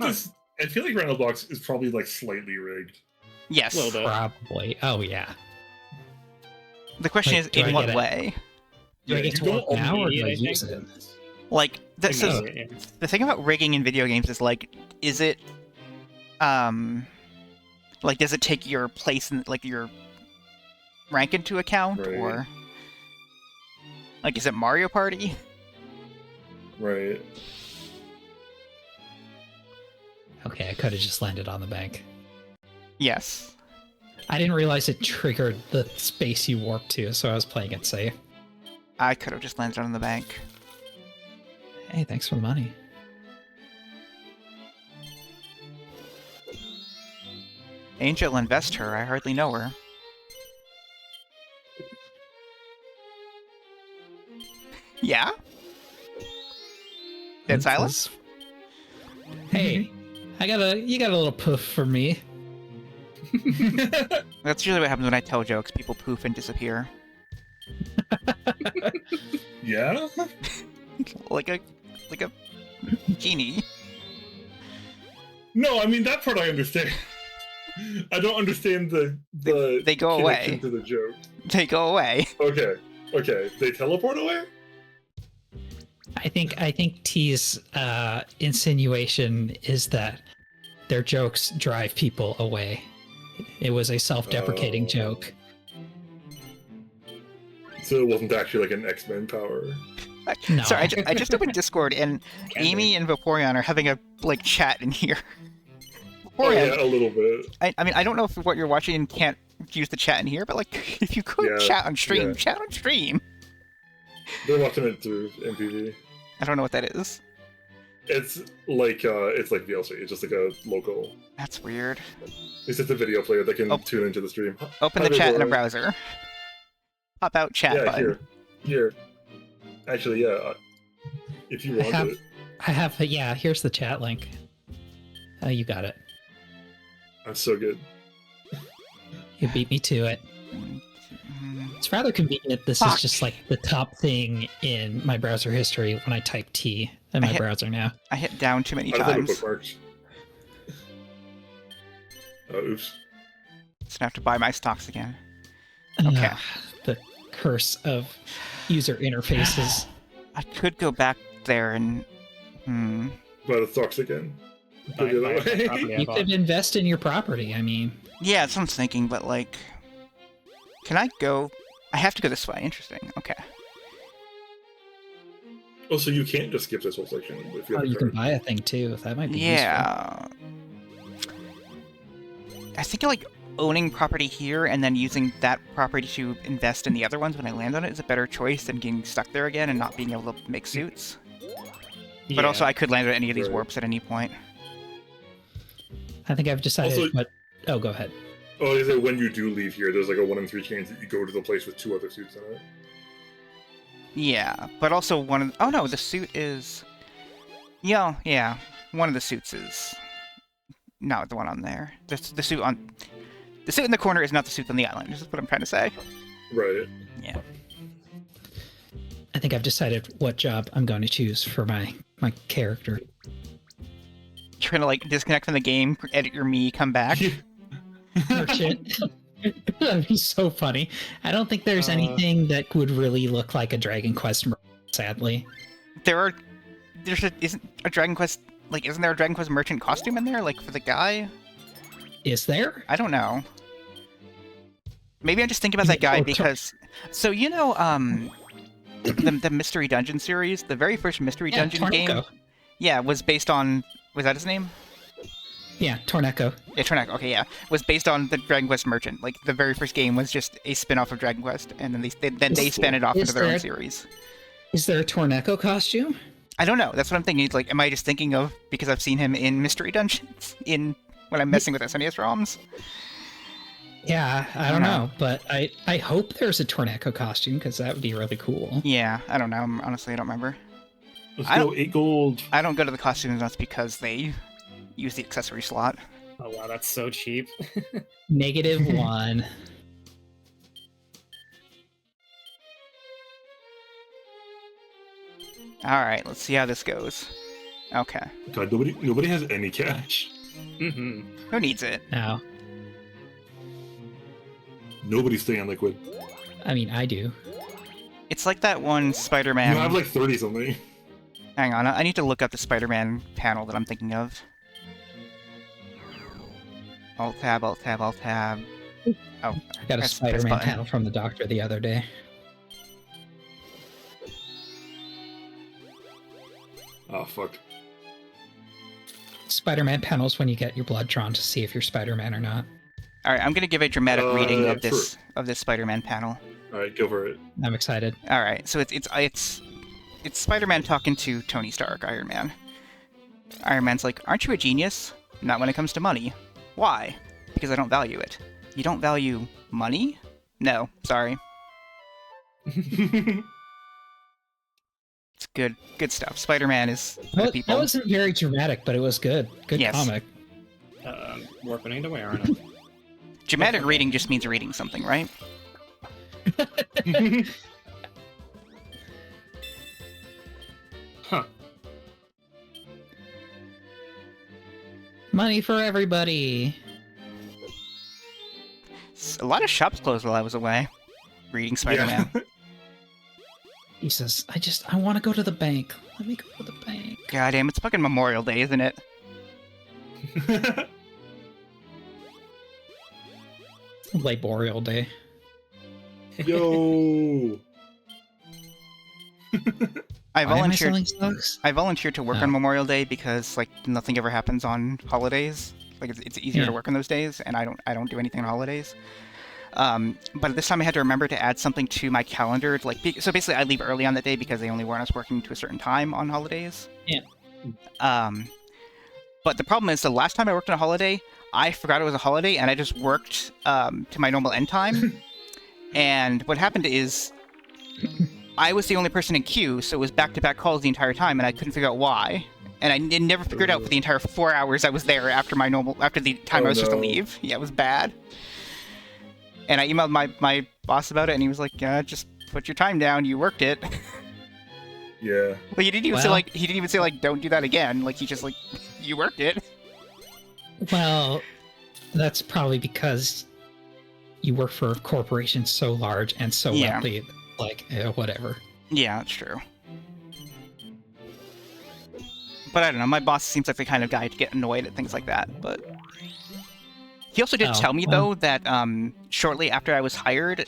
Randall Box is probably like slightly rigged. Yes. A little bit. Probably. Oh, yeah. The question Like, is, do I in what get it? way? Do I Yeah, get you to don't work now or do I I think. use it? Like, I so mean, yeah. the thing about rigging in video games is like, is it, like, does it take your place in, like, your rank into account, Right. or, like, is it Mario Party? Right. Okay, I could have just landed on the bank. Yes. I didn't realize it triggered the space you warped to, so I was playing it safe. I could have just landed on the bank. Hey, thanks for the money. Angel invest her. I hardly know her. Yeah? Dead silence? Hey, you got a little poof for me. That's usually what happens when I tell jokes. People poof and disappear. Yeah? like a genie. No, I mean that part I understand. I don't understand the They go connection away. to the joke. They go away. Okay. They teleport away? I think T's insinuation is that their jokes drive people away. It was a self-deprecating Oh. joke. So it wasn't actually like an X-Men power. No. Sorry, I just opened Discord and Can Amy and Vaporeon are having a chat in here. Oh Vaporeon, yeah, a little bit. I mean, I don't know if what you're watching can't use the chat in here, but like, if you could Yeah, chat on stream, yeah. chat on stream. They're watching it through MPV. I don't know what that is. It's like VLC. It's just like a local. That's weird. It's just a video player that can Oh. tune into the stream. Open Hi, the chat in a Vaporeon. browser. Pop out chat Yeah, button. here. Actually, yeah. If you want it. I have here's the chat link. You got it. I'm so good. You beat me to it. It's rather convenient. This Fuck. is just like the top thing in my browser history when I type T in my browser now. I hit down too many I just have times. bookmarks. Oops. Just have to buy my stocks again. Okay. The curse of user interfaces. I could go back there and... Buy the stocks again. Buy Go the other the way. property I You bought. could invest in your property. I mean, Yeah, that's what I'm thinking, but like... Can I go... I have to go this way. Interesting. Okay. Oh, so you can't just skip this whole section if you have you a can card. buy a thing too. That might be useful. Yeah. I think like owning property here and then using that property to invest in the other ones when I land on it is a better choice than getting stuck there again and not being able to make suits. But Yeah. also, I could land on any of these Right. warps at any point. I think I've decided Also- what. Oh, go ahead. Oh, is it when you do leave here, there's like a 1 in 3 chance that you go to the place with 2 other suits in it? Yeah, but also one of... Oh no, the suit is... Yeah, one of the suits is... Not the one on there. The suit on... The suit in the corner is not the suit on the island, is what I'm trying to say. Right. Yeah. I think I've decided what job I'm going to choose for my character. You're gonna like disconnect from the game, edit your me, come back. Merchant. That'd be so funny. I don't think there's anything that would really look like a Dragon Quest merchant, sadly. Isn't a Dragon Quest... Like, isn't there a Dragon Quest merchant costume in there? Like, for the guy? Is there? I don't know. Maybe I'm just thinking about that guy because... So, you know, the Mystery Dungeon series? The very first Mystery Dungeon game? Torneko. Yeah, was based on... Was that his name? Yeah, Torneko. Yeah, Tornak. Okay, yeah. Was based on the Dragon Quest Merchant. Like, the very first game was just a spin-off of Dragon Quest, and then they spun it off Is into their own there- series. Is there a Torneko costume? I don't know. That's what I'm thinking. It's like, am I just thinking of... Because I've seen him in Mystery Dungeons? When I'm messing with SNES ROMs? Yeah, I don't know, but I hope there's a Torneko costume because that would be really cool. Yeah, I don't know. Honestly, I don't remember. Let's I go 8 gold. I don't go to the costumes, that's because they use the accessory slot. Oh wow, that's so cheap. -1. Alright, let's see how this goes. Okay. God, nobody has any cash. hmm Who needs it? No, Nobody's staying on liquid. I mean I do. It's like that one Spider-Man... You have like 30 something. Hang on, I need to look up the Spider-Man panel that I'm thinking of. Alt-tab, Alt-tab, Alt-tab... Oh, I got a press Spider-Man button. panel from the doctor the other day. Oh, fuck. Spider-Man panels when you get your blood drawn to see if you're Spider-Man or not. Alright, I'm gonna give a dramatic reading of for- this Spider-Man panel. Alright, go for it. I'm excited. Alright, so it's Spider-Man talking to Tony Stark, Iron Man. Iron Man's like, aren't you a genius? Not when it comes to money. Why? Because I don't value it. You don't value money? No, sorry. It's good stuff. Spider-Man is for the Well, people. that wasn't very dramatic, but it was good. Good Yes. comic. Warping into where, aren't I? Dramatic reading just means reading something, right? Huh. Money for everybody. A lot of shops closed while I was away. Reading Spider-Man. He says, I want to go to the bank. Let me go to the bank. God damn, it's fucking Memorial Day, isn't it? Laborial Day. Yo! I Why am I volunteered. selling stocks? I volunteered to work Oh. on Memorial Day because like nothing ever happens on holidays. Like it's easier to Yeah. work on those days, and I don't do anything on holidays. But this time I had to remember to add something to my calendar. To, like, so basically, I leave early on that day because they only want us working to a certain time on holidays. Yeah. But the problem is, the last time I worked on a holiday, I forgot it was a holiday, and I just worked to my normal end time. And what happened is, I was the only person in queue, so it was back-to-back calls the entire time, and I couldn't figure out why. And I never figured out for the entire 4 hours I was there after the time I was supposed to leave. Yeah, it was bad. And I emailed my boss about it, and he was like, just put your time down, you worked it. Yeah. Like, he didn't even say Well- like, don't do that again. Like, he just like, you worked it. Well, that's probably because you work for a corporation so large and so Yeah. wealthy, like whatever. Yeah, that's true. But I don't know, my boss seems like the kind of guy to get annoyed at things like that, but... He also did Oh, tell me, well. though, that shortly after I was hired,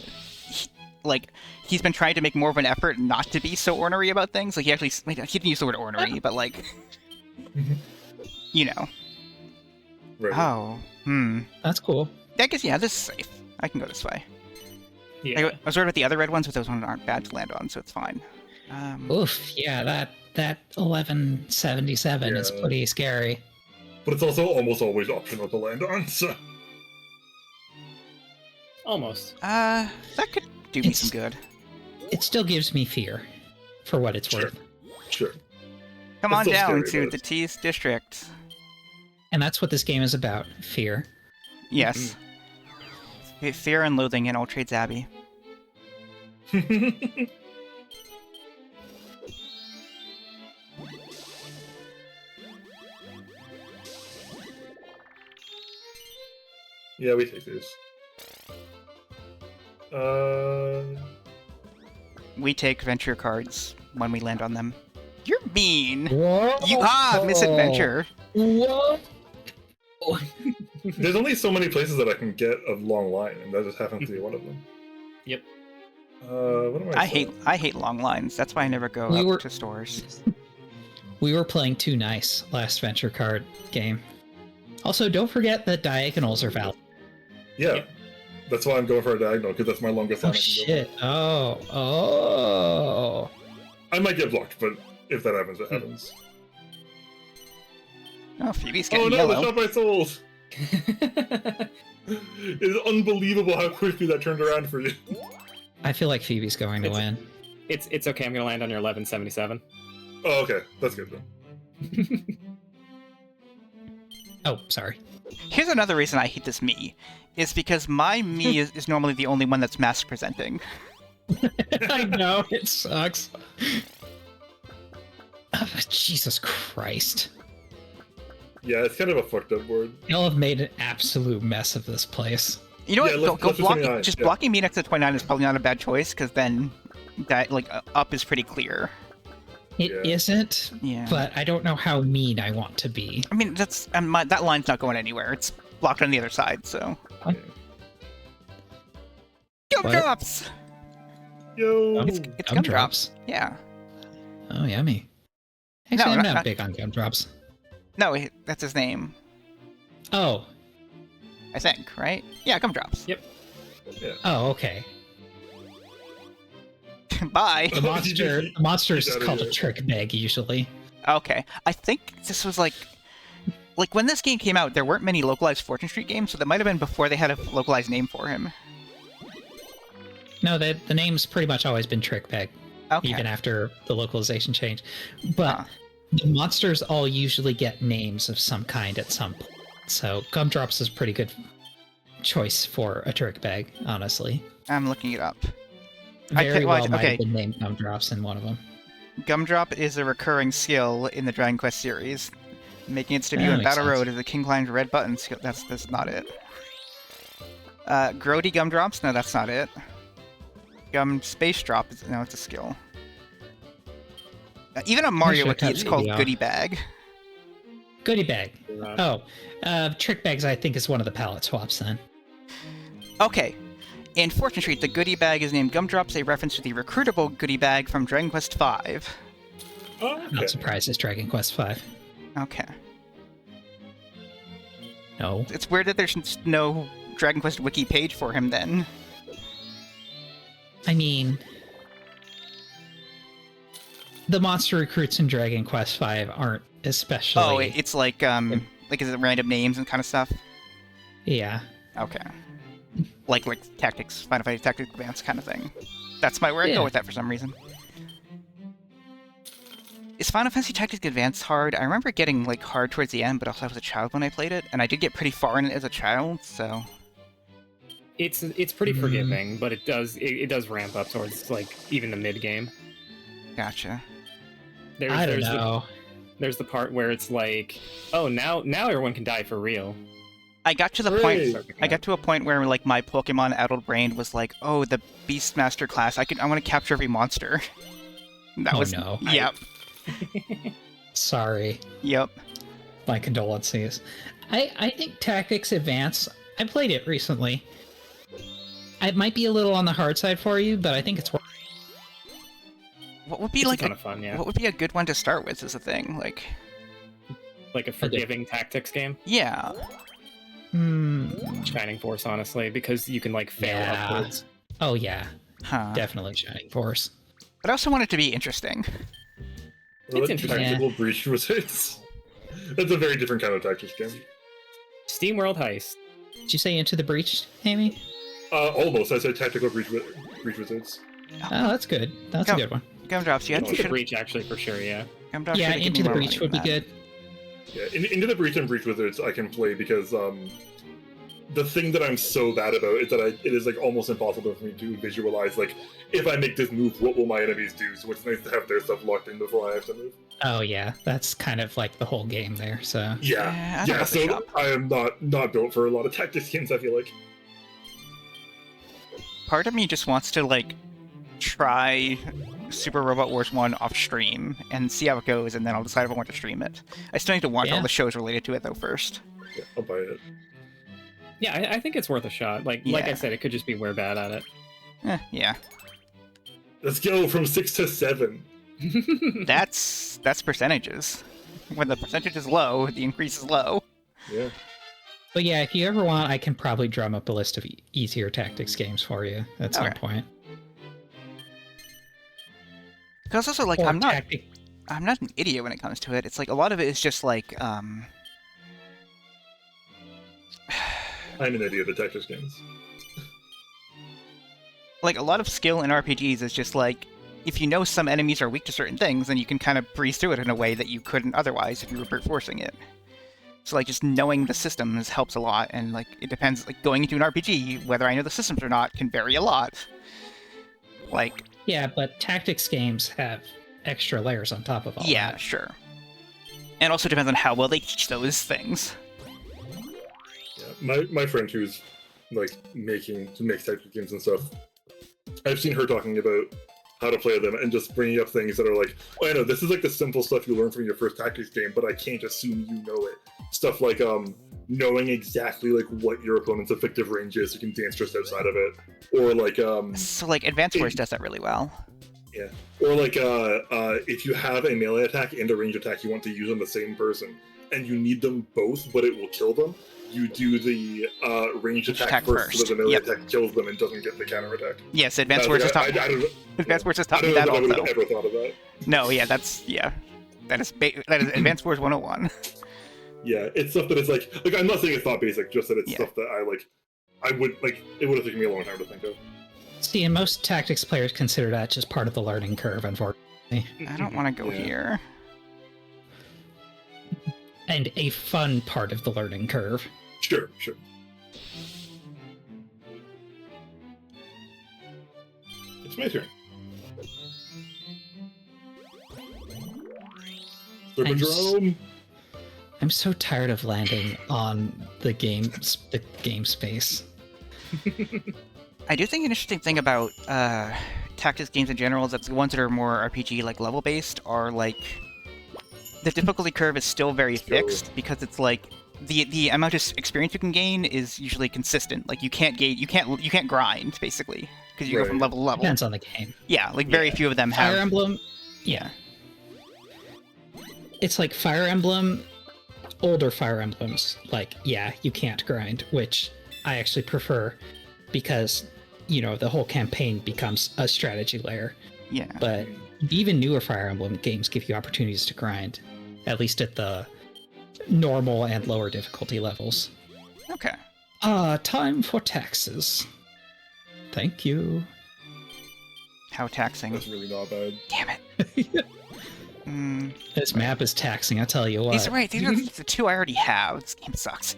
he's been trying to make more of an effort not to be so ornery about things. Like, he didn't use the word ornery, but, like, you know. Right. Oh, That's cool. I guess, yeah, this is safe. I can go this way. Yeah. I was worried about the other red ones, but those ones aren't bad to land on, so it's fine. Oof, yeah, that 1177 is Yeah. pretty scary. But it's also almost always optional to land on, so... Almost. That could do me It's- some good. It still gives me fear, for what it's Sure. worth. Sure. Come It's on still down scary, to but the Tease District. And that's what this game is about, fear. Yes. Fear and loathing in Alltrades Abbey. Yeah, we take these. We take venture cards when we land on them. You're mean! Whoa! Misadventure! Whoa! There's only so many places that I can get a long line, and that just happens to be one of them. Yep. What am I saying? I hate long lines. That's why I never go We up were- to stores. We were playing Too Nice last venture card game. Also, don't forget that diagonals are valid. Yeah. Yep. That's why I'm going for a diagonal, because that's my longest Oh line I can go shit! Oh. for. I might get blocked, but if that happens, it happens. Oh, Phoebe's Oh getting no, the yellow. shop I sold! It's unbelievable how quickly that turned around for you. I feel like Phoebe's going to It's- win. It's okay. I'm gonna land on your 1177. Oh, okay. That's good then. Oh, sorry. Here's another reason I hate this me. Is because my me is normally the only one that's mask presenting. I know, it sucks. Jesus Christ. Yeah, it's kind of a fucked up board. Y'all have made an absolute mess of this place. You know Yeah, what? let's Go do blocking. 29, Just yeah. blocking me next to 29 is probably not a bad choice, because then that up is pretty clear. It Yeah. isn't, Yeah. but I don't know how mean I want to be. I mean, that line's not going anywhere. It's blocked on the other side, so. What? Gumdrops! Yo! It's gumdrops. Yeah. Oh, yummy. Actually, No, I'm not- not big on gumdrops. No, that's his name. Oh. I think, right? Yeah, gumdrops. Yep. Oh, okay. Bye. The monster is Get outta called a here. trick bag, usually. Okay. I think this was like when this game came out, there weren't many localized Fortune Street games, so that might have been before they had a localized name for him. No, the name's pretty much always been trick bag, Okay. even after the localization change. But Huh. the monsters all usually get names of some kind at some point. So gumdrops is a pretty good choice for a trick bag, honestly. I'm looking it up. I Very can't well watch- might okay. have been named gumdrops in one of them. Gumdrop is a recurring skill in the Dragon Quest series. Making its debut That in makes Battle sense. Road is a King climbs red button skill. That's not it. Grody Gumdrops? No, that's not it. Space Drop is it's a skill. Even on Mario sure Wiki, it's called yeah. Goodie Bag. Goodie bag. Oh, trick bags I think is one of the palette swaps then. Okay. In Fortune Street, the Goodie Bag is named Gumdrops, a reference to the recruitable Goodie Bag from Dragon Quest V. Oh, I'm okay. not surprised it's Dragon Quest V. Okay. No. It's weird that there's no Dragon Quest Wiki page for him then. I mean, the monster recruits in Dragon Quest V aren't especially. Oh, it's like is it random names and kind of stuff? Yeah. Okay. Like Tactics, Final Fantasy Tactics Advance kind of thing. That's where I Yeah. go with that for some reason. Is Final Fantasy Tactics Advance hard? I remember getting hard towards the end, but also I was a child when I played it, and I did get pretty far in it as a child, so It's pretty Mm. forgiving, but it does ramp up towards even the mid game. gotcha. I don't know. There's the part where it's like, oh, now everyone can die for real. I got to the Hooray. point. I got to a point where like my Pokemon addled brain was like, "Oh, the Beastmaster class. I want to capture every monster." That Oh, was no. Yep. Sorry. Yep. My condolences. I think Tactics Advance, I played it recently. It might be a little on the hard side for you, but I think it's worth it. What would be It's like a ton of fun, yeah. What would be a good one to start with is the thing. Like a forgiving tactics game. Yeah. Shining Force, honestly, because you can like fail upwards. Oh yeah, Huh. definitely Shining Force. But I also want it to be interesting. It's interesting. Tactical Breach Wizards. That's a very different kind of tactics game. Steam World Heist. Did you say Into the Breach, Amy? Almost. I said Tactical Breach Wizards. Oh, that's good. That's a good one. Gumdrops, you Into the should. Breach, actually, for sure, yeah. Gumdrops Yeah, should've given Into me the more Breach money would be than that. good. Yeah, Into the Breach and Breach Wizards I can play because the thing that I'm so bad about is that it is like almost impossible for me to visualize like if I make this move, what will my enemies do? So it's nice to have their stuff locked in before I have to move. Oh yeah, that's kind of like the whole game there. So Yeah, I don't Yeah. know the So shop. I am not built for a lot of tactics games. I feel like. Part of me just wants to like try Super Robot Wars 1 off stream and see how it goes, and then I'll decide if I want to stream it. I still need to watch all Yeah. the shows related to it though first. Yeah, I'll buy it. Yeah, I think it's worth a shot. Like I Yeah. said, it could just be we're bad at Yeah. Let's go from 6 to 7. it. That's percentages. When the percentage is low, the increase is low. Yeah. But yeah, if you ever want, I can probably drum up a list of easier tactics games for you at some Okay. point. Because also like Or I'm not an idiot when it comes to it. It's like a lot of it is just like I'm an idiot at tactics games. like a lot of skill in RPGs is just like if you know some enemies are weak to certain things, then you can kind of breeze through it in a way that you couldn't otherwise if you were brute forcing it. So like just knowing the systems helps a lot, and like it depends. Like going into an RPG, whether I know the systems or not can vary a lot. Like Yeah, but tactics games have extra layers on top of all yeah, that. sure. And also depends on how well they teach those things. Yeah. My friend who's like makes tactics games and stuff. I've seen her talking about how to play them and just bringing up things that are like, oh, I know this is like the simple stuff you learn from your first tactics game, but I can't assume you know it. Stuff like knowing exactly like what your opponent's effective range is, so you can dance just outside of it, or like So like Advanced Wars does that really well. yeah, or like if you have a melee attack and a range attack you want to use on the same person, and you need them both, but it will kill them. You do the ranged attack first, so that the melee attack kills them and doesn't get the counter attack. Yes, Advanced Wars has taught Advanced Wars has taught me that I would also. have ever thought of that. No, yeah, that is Advanced Wars 101. Yeah, it's stuff that is like I'm not saying it's not basic, just that it's Yeah. stuff that I would like. It would have taken me a long time to think of. See, and most tactics players consider that just part of the learning curve, unfortunately. I don't want to go Yeah. here. And a fun part of the learning curve. Sure. It's my turn. Super Jerome. I'm so tired of landing on the game space. I do think an interesting thing about tactics games in general is that the ones that are more RPG like level based are like the difficulty curve is still very fixed because it's like the amount of experience you can gain is usually consistent. Like you can't grind basically because you go from Right. level to level. Depends on the game. Yeah, like very few of them have. Fire Emblem, yeah. It's like Fire Emblem, older Fire Emblems. Like, yeah, you can't grind, which I actually prefer because, you know, the whole campaign becomes a strategy layer. Yeah. But even newer Fire Emblem games give you opportunities to grind, at least at the normal and lower difficulty levels. Okay. Time for taxes. Thank you. How taxing. That's really not bad. Damn it. This map is taxing, I tell you what. These are the two I already have. This game sucks.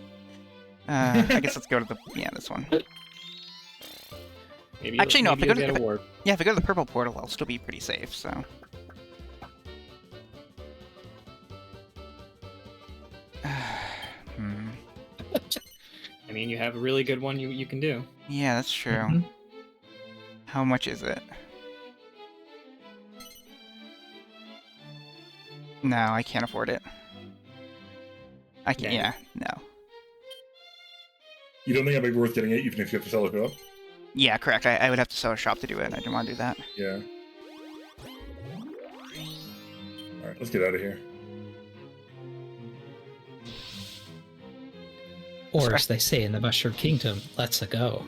I guess let's go to this one. Maybe Actually, no, if I go to get the- a warp. Yeah, if I go to the purple portal, I'll still be pretty safe, so. mean, you have a really good one you can do. Yeah, that's true. Mhm. How much is it? No, I can't afford it. I can't. Yeah. Yeah, no. You don't think it might be worth getting it, even if you have to sell it up? Yeah, correct. I would have to sell a shop to do it. I didn't want to do that. Yeah. Alright, let's get out of here. Or as they say in the Mushroom Kingdom, let's-a go.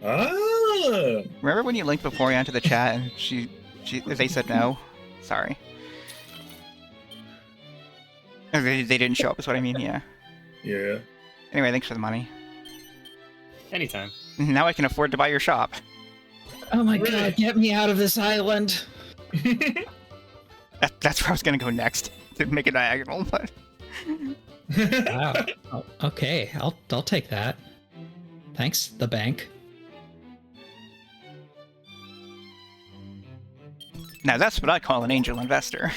Ah! Remember when you linked Vaporeon to the chat and they said no? Sorry. Or they didn't show up is what I mean, yeah. Yeah. Anyway, thanks for the money. Anytime. Now I can afford to buy your shop. Oh my Really? god, get me out of this island! That's where I was gonna go next. To make it diagonal, but... Wow. Oh, okay, I'll take that. Thanks, the bank. Now that's what I call an angel investor.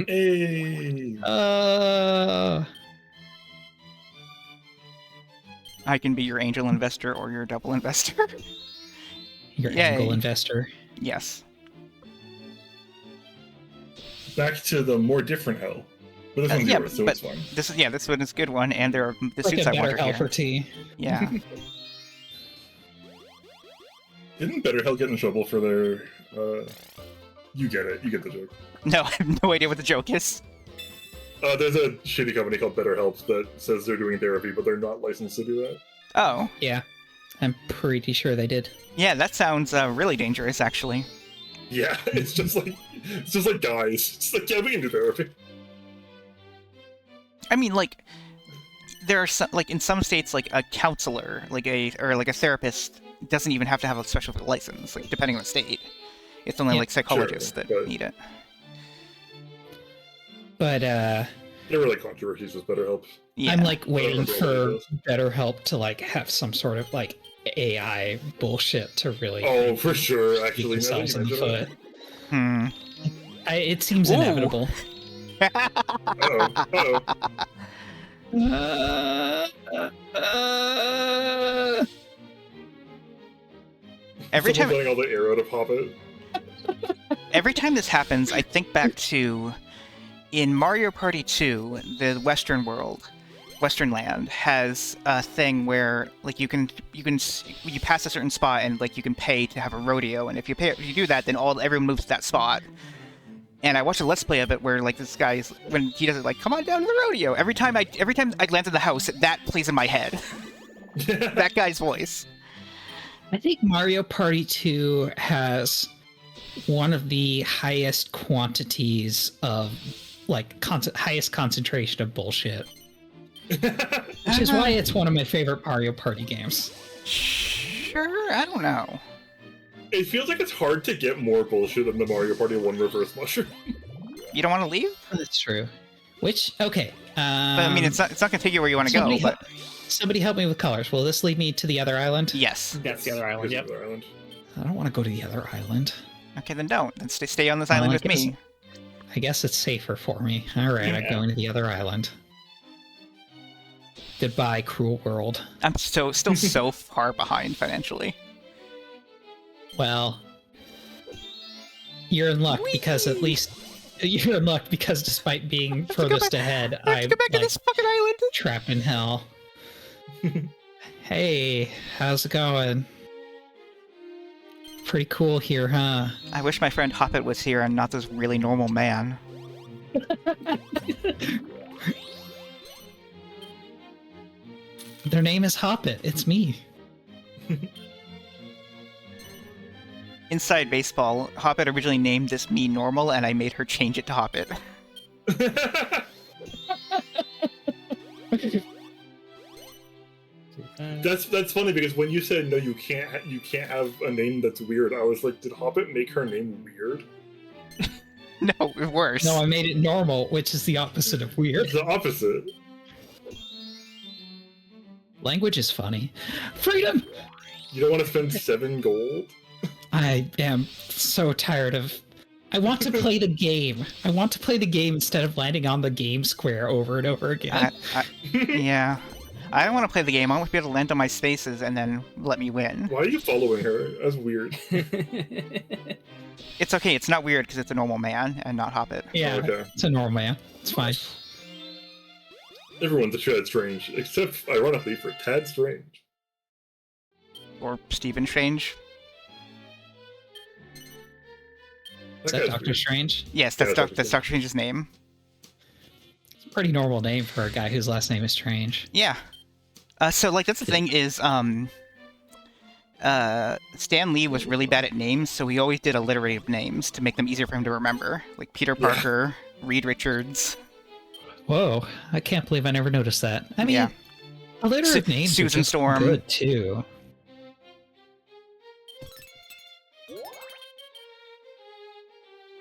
Hey! I can be your angel investor or your double investor. Your Yay. angle investor. Yes. Back to the more different hell. But this one's yeah, yours, so but it's fine. This one is a good one, and there are the Like suits a I better wanted helper here. tea. Yeah. Didn't BetterHelp get in trouble for their... You get it. You get the joke. No, I have no idea what the joke is. There's a shitty company called BetterHelp that says they're doing therapy, but they're not licensed to do that. Oh. Yeah, I'm pretty sure they did. Yeah, that sounds really dangerous, actually. Yeah, it's just like guys. It's like, yeah, we can do therapy. I mean, like, there are some, like, in some states, like, a counselor, like a therapist doesn't even have to have a special license, like, depending on the state. It's only, Yeah, like, psychologists sure, that but- need it. But There were like controversies with BetterHelp. Yeah. I'm like waiting remember for all BetterHelp to like have some sort of like AI bullshit to really Oh, for sure. shoot Actually, now that themselves you in the mention foot. Hmm. It seems Ooh. inevitable. it. Uh-oh. Every Someone's time letting all the air out of Hobbit. Every time this happens, I think back to in Mario Party 2, the Western world, Western Land has a thing where like you pass a certain spot and like you can pay to have a rodeo, and if you do that, then everyone moves to that spot. And I watched a Let's Play of it where like this guy's when he does it like come on down to the rodeo. Every time I land in the house, that plays in my head. That guy's voice. I think Mario Party 2 has one of the highest quantities of like highest concentration of bullshit, which is why it's one of my favorite Mario Party games. Sure, I don't know. It feels like it's hard to get more bullshit than the Mario Party 1 reverse mushroom. You don't want to leave? That's true. Which okay, But, I mean, it's not gonna take you where you want to go. But Somebody help me with colors. Will this lead me to the other island? yes. That's the other island. Yep. Other island. I don't want to go to the other island. Okay, then don't. Then stay on this Well, island I with guess- me. I guess it's safer for me. All right, I'm Yeah. going to the other island. Goodbye, cruel world. I'm still so far behind financially. Well, you're in luck because at least you're in luck because despite being have to go furthest back- ahead, I have to go back to like this fucking island. trapped in hell. Hey, how's it going? Pretty cool here, huh? I wish my friend Hoppet was here and not this really normal man. Their name is Hoppet. It's me. Inside baseball, Hoppet originally named this me normal, and I made her change it to Hoppet. That's funny because when you said no, you can't have a name that's weird. I was like, did Hobbit make her name weird? No, worse. No, I made it normal, which is the opposite of weird. It's the opposite. Language is funny. Freedom! You don't want to spend 7 gold? I am so tired of. I want to play the game. I want to play the game instead of landing on the game square over and over again. Yeah. I don't want to play the game. I want to be able to land on my spaces and then let me win. Why are you following her? That's weird. It's okay. It's not weird because it's a normal man and not Hobbit. Yeah, Okay. it's a normal man. It's fine. Everyone's a Tad Strange, except, ironically, for Tad Strange. Or Stephen Strange. Is That that guy's Doctor weird. Strange? Yes, that's Yeah, Doctor Strange's name. It's a pretty normal name for a guy whose last name is Strange. Yeah. So like that's the thing is Stan Lee was really bad at names, so he always did alliterative names to make them easier for him to remember, like Peter Parker, Reed Richards. Whoa, I can't believe I never noticed that. I mean, Yeah. alliterative names are Susan just Storm. good too.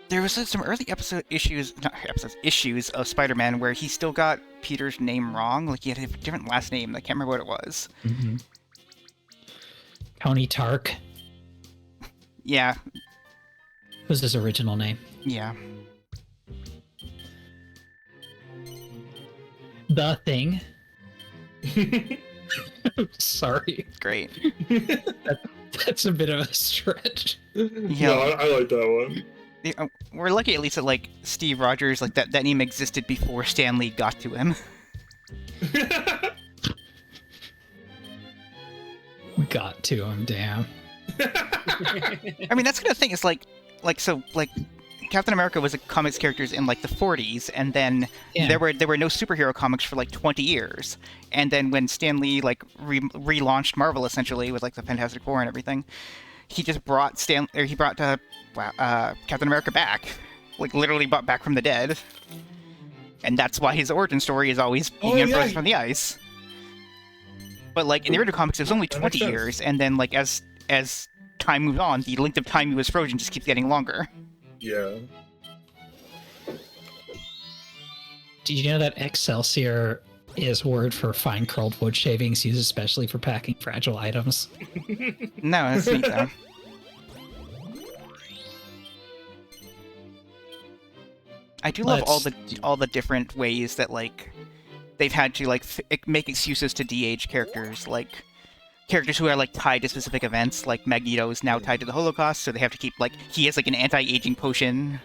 There was some early issues of Spider-Man where he still got Peter's name wrong. Like he had a different last name. I can't remember what it was. Mm-hmm. Tony Stark Yeah, was his original name. yeah. The Thing. Sorry, Great. that's a bit of a stretch. Yeah. No, I like that one. We're lucky at least that like Steve Rogers, like that name existed before Stan Lee got to him. Got to him, damn. I mean, that's kind of thing. It's like Captain America was a comics characters in like the 40s, and then Yeah. there were no superhero comics for like 20 years. And then when Stan Lee like relaunched Marvel essentially with like the Fantastic Four and everything, he just brought Captain America back, like literally brought back from the dead. And that's why his origin story is always being imposed from the ice. But like in the original comics, it was only That makes 20 years, and then like as time moves on, the length of time he was frozen just keeps getting longer. Yeah. Did you know that Excelsior is word for fine curled wood shavings used especially for packing fragile items? No, that's neat though. I do love all the different ways that like they've had to like make excuses to de-age characters, like characters who are like tied to specific events. Like Magneto is now tied to the Holocaust, so they have to keep like he has like an anti-aging potion.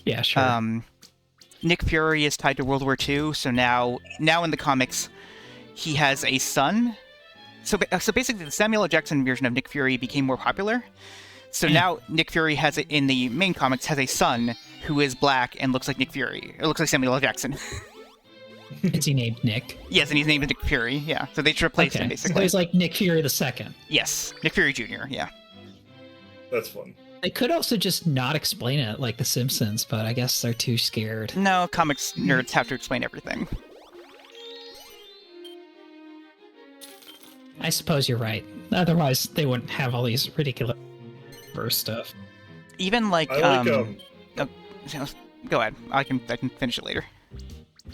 Yeah, sure. Nick Fury is tied to World War II, so now in the comics, he has a son. So basically, the Samuel L. Jackson version of Nick Fury became more popular. So now Nick Fury in the main comics has a son who is black and looks like Nick Fury. It looks like Samuel L. Jackson. Is he named Nick? Yes, and he's named Nick Fury. Yeah, so they just replaced him So basically. he's like Nick Fury the second. Yes, Nick Fury Jr. Yeah. That's fun. They could also just not explain it like The Simpsons, but I guess they're too scared. No, comics nerds have to explain everything. I suppose you're right. Otherwise, they wouldn't have all these ridiculous verse stuff. Even like I like go ahead. I can finish it later.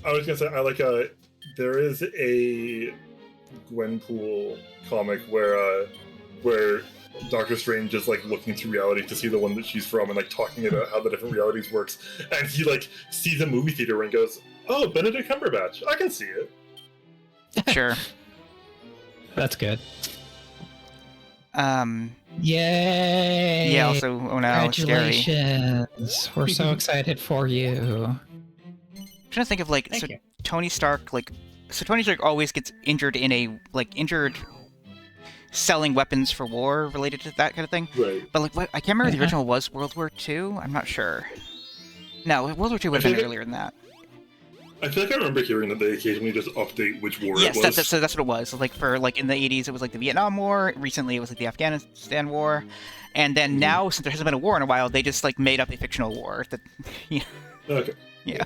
I was gonna say I like there is a Gwenpool comic where Doctor Strange is like looking through reality to see the one that she's from and like talking about how the different realities works, and he like sees a movie theater and goes, "Oh, Benedict Cumberbatch, I can see it." Sure. That's good. Yay! Yeah, Also, oh no, scary. congratulations. We're so excited for you. I'm trying to think of like Thank you. Tony Stark Tony Stark always gets injured selling weapons for war related to that kind of thing. Right. But like I can't remember if the original was World War II. I'm not sure. No, World War II would have been earlier than that. I feel like I remember hearing that they occasionally just update which war Yes, it was. that's what it was. So, like for like in the 80s, it was like the Vietnam War. Recently, it was like the Afghanistan War, and then now, since there hasn't been a war in a while, they just like made up a fictional war that. Okay. Yeah.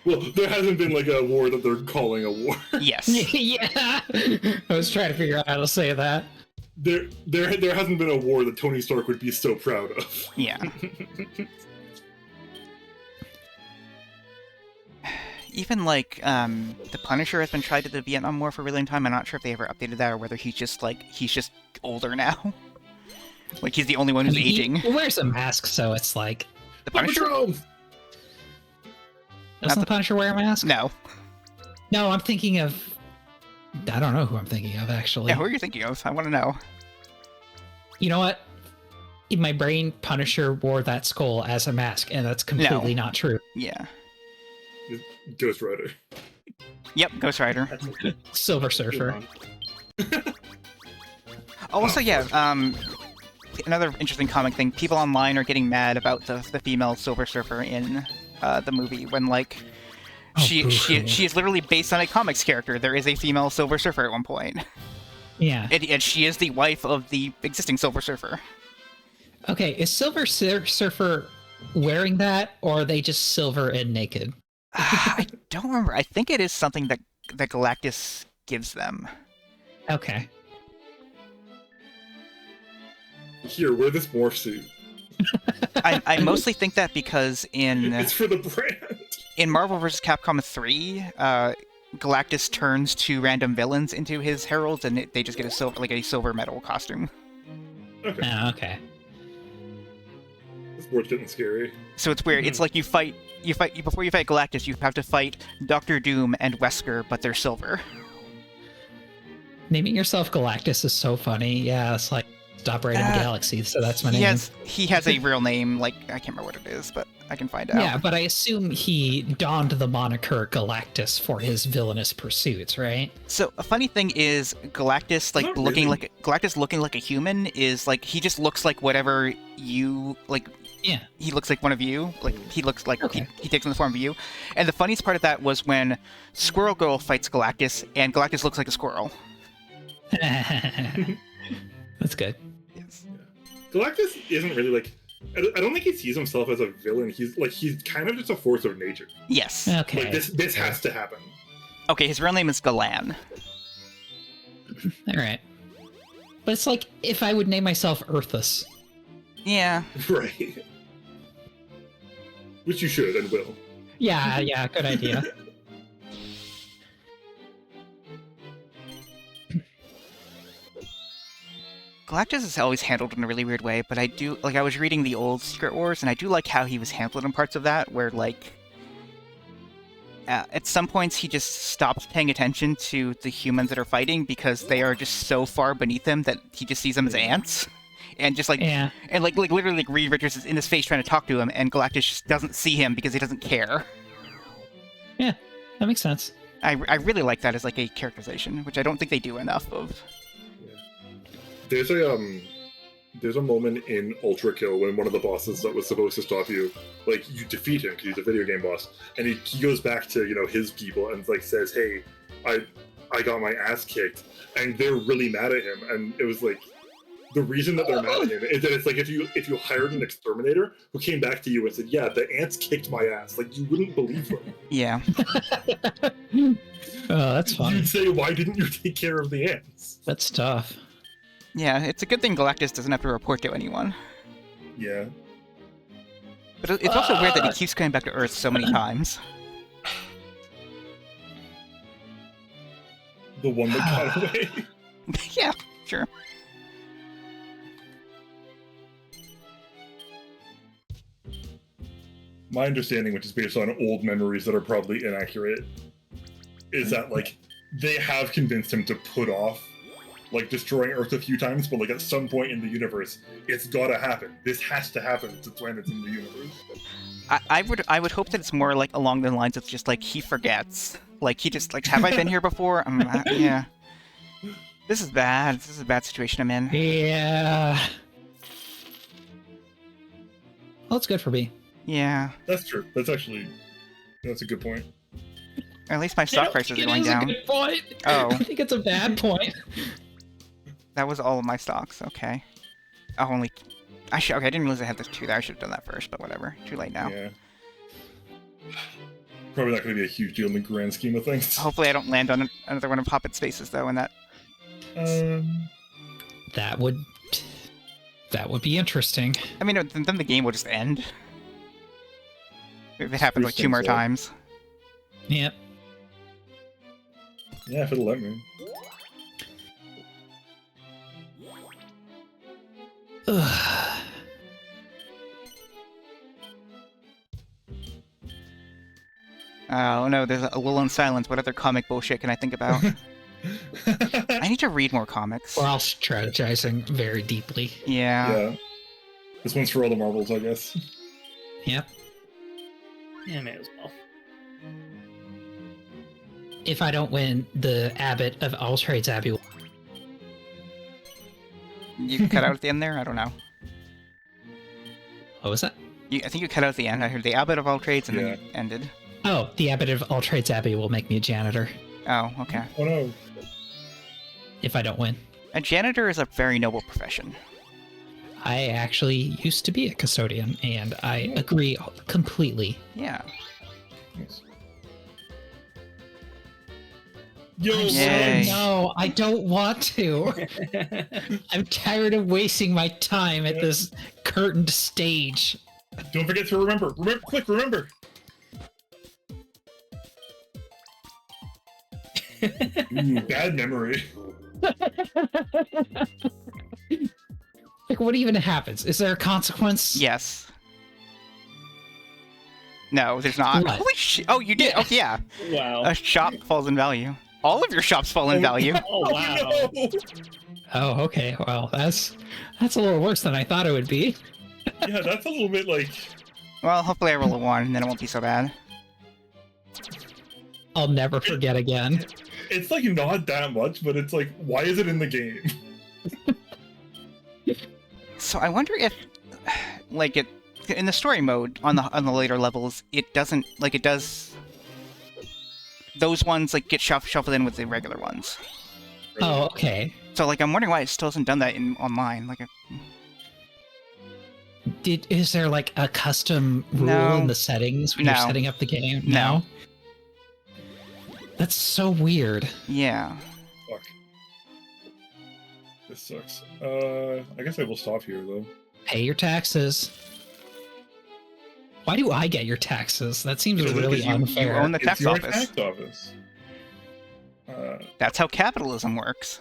Well, there hasn't been like a war that they're calling a war. Yes. Yeah, I was trying to figure out how to say that. There hasn't been a war that Tony Stark would be so proud of. Yeah. Even like the Punisher has been tried to the Vietnam War for a really long time. I'm not sure if they ever updated that or whether he's just older now. Like he's the only one who's aging. He wears a mask, so it's like. The Punisher? Patron! Doesn't the Punisher wear a mask? No. No, I'm thinking of. I don't know who I'm thinking of actually. Yeah, who are you thinking of? I want to know. You know what? In my brain, Punisher wore that skull as a mask, and that's completely not true. Yeah. Ghost Rider. Yep, Ghost Rider. Silver Surfer. Also, yeah, another interesting comic thing. People online are getting mad about the female Silver Surfer in the movie when, like, she is literally based on a comics character. There is a female Silver Surfer at one point. Yeah. And she is the wife of the existing Silver Surfer. Okay, is Silver Surfer wearing that, or are they just silver and naked? I don't remember. I think it is something that Galactus gives them. Okay. Here, wear this morph suit. I mostly think that because It's for the brand. in Marvel vs. Capcom 3, Galactus turns two random villains into his heralds, and they just get a silver metal costume. Okay. Oh, okay. This board's getting scary. So it's weird. It's like before you fight Galactus, you have to fight Doctor Doom and Wesker, but they're silver. Naming yourself Galactus is so funny. Yeah, it's like stop right in the galaxy. So that's my name. He has a real name. Like, I can't remember what it is, but I can find out. Yeah, but I assume he donned the moniker Galactus for his villainous pursuits, right? So a funny thing is Galactus, like Not looking really. looking like a human, is like he just looks like whatever you like. Yeah. He looks like one of you. Like he looks like Okay. he takes on the form of you. And the funniest part of that was when Squirrel Girl fights Galactus, and Galactus looks like a squirrel. That's good. Yes. Galactus isn't really like. I don't think he sees himself as a villain. He's kind of just a force of nature. Yes. Okay. Like this has to happen. Okay, his real name is Galan. All right. But it's like if I would name myself Earthus. Yeah. Right. Which you should and will. Yeah, good idea. Galactus is always handled in a really weird way, but I do like. I was reading the old Secret Wars, and I do like how he was handled in parts of that, where like at some points he just stopped paying attention to the humans that are fighting because they are just so far beneath him that he just sees them as ants, and just like Yeah. and like literally like Reed Richards is in his face trying to talk to him, and Galactus just doesn't see him because he doesn't care. Yeah, that makes sense. I really like that as like a characterization, which I don't think they do enough of. There's a moment in Ultra Kill when one of the bosses that was supposed to stop you, like you defeat him because he's a video game boss, and he goes back to his people and like says, "Hey, I got my ass kicked," and they're really mad at him, and it was like the reason that they're mad at him is that it's like if you hired an exterminator who came back to you and said, "Yeah, the ants kicked my ass," like you wouldn't believe them. Yeah. Oh, that's fun. You'd say, "Why didn't you take care of the ants?" That's tough. Yeah, it's a good thing Galactus doesn't have to report to anyone. Yeah. But it's also weird that he keeps coming back to Earth so many times. The one that got away. Yeah, sure. My understanding, which is based on old memories that are probably inaccurate, is that like they have convinced him to put off like destroying Earth a few times, but like at some point in the universe, it's gotta happen. This has to happen to planets in the universe. I would hope that it's more like along the lines of just like he forgets. Like he just like, have I been here before? Yeah. This is bad. This is a bad situation I'm in. Yeah. Well, it's good for me. Yeah. That's true. That's a good point. Or at least my stock prices are going It is down. a good point. Oh. I think it's a bad point. That was all of my stocks. Okay. Oh, only. Okay, I didn't realize I had this two there. I should have done that first, but whatever. Too late now. Yeah. Probably not going to be a huge deal in the grand scheme of things. Hopefully, I don't land on another one of Poppet's spaces though. In that. That would be interesting. I mean, then the game will just end. If it happens like Pretty two more simple. times. Yep. Yeah, if it'll let me. Ugh. Oh no, there's a Lull in Silence. What other comic bullshit can I think about? I need to read more comics. We're all strategizing very deeply. Yeah. This one's for all the marbles, I guess. Yep. Yeah, may as well. If I don't win, the abbot of Alltrades Abbey will... You cut out at the end there? I don't know. What was that? I think you cut out at the end. I heard the Abbot of all trades and then Yeah. you ended. Oh, the abbot of Alltrades Abbey will make me a janitor Oh, okay. Oh no. if I don't win. A janitor is a very noble profession. I actually used to be a custodian, and I agree completely. Yeah. Nice. Yo, I'm Yay. so no, I don't want to. I'm tired of wasting my time at this curtained stage. don't forget to remember. Remember. Ooh, bad memory. Like, what even happens? Is there a consequence? Yes. No, there's not. What? Holy shit. Oh, you did? Yeah. Oh, yeah. Wow. A shop falls in value. All of your shops fall in value. Oh wow. no. Oh, okay. Well, that's a little worse than I thought it would be. Yeah, that's a little bit like. Well, hopefully I roll a 1 and then it won't be so bad. I'll never forget again. It's like not that much, but it's like, why is it in the game? So I wonder if, like, it in the story mode on the later levels, it doesn't like it does. Those ones like get shuffled in with the regular ones. Oh, okay. So like I'm wondering why it still hasn't done that in online. Like, Is there like a custom rule No. in the settings when you're No. setting up the game? No. That's so weird. yeah. Fuck. This sucks. I guess I will stop here though. Pay your taxes. Why do I get your taxes? That seems Because really you unfair. own the It's tax your office. tax office. That's how capitalism works.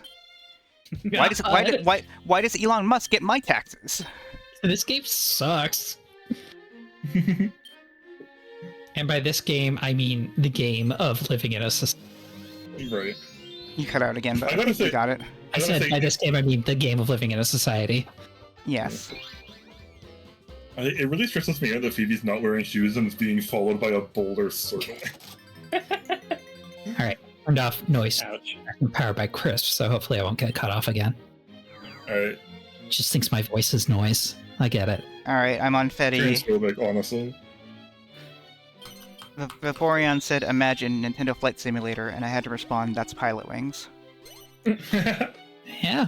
Why does Elon Musk get my taxes? This game sucks. And by this game, I mean the game of living in a society. Right. You cut out again, but I gotta say- you got it. I said by this game, I mean the game of living in a society. Yes. It really stresses me out that Phoebe's not wearing shoes and is being followed by a boulder circle. All right, turned off noise. Ouch. Powered by Crisp, so hopefully I won't get cut off again. Alright. Just thinks my voice is noise. I get it. All right, I'm on Fetty. Transphobic, honestly. Vaporeon said, "Imagine Nintendo Flight Simulator," and I had to respond, "That's Pilot Wings." Yeah.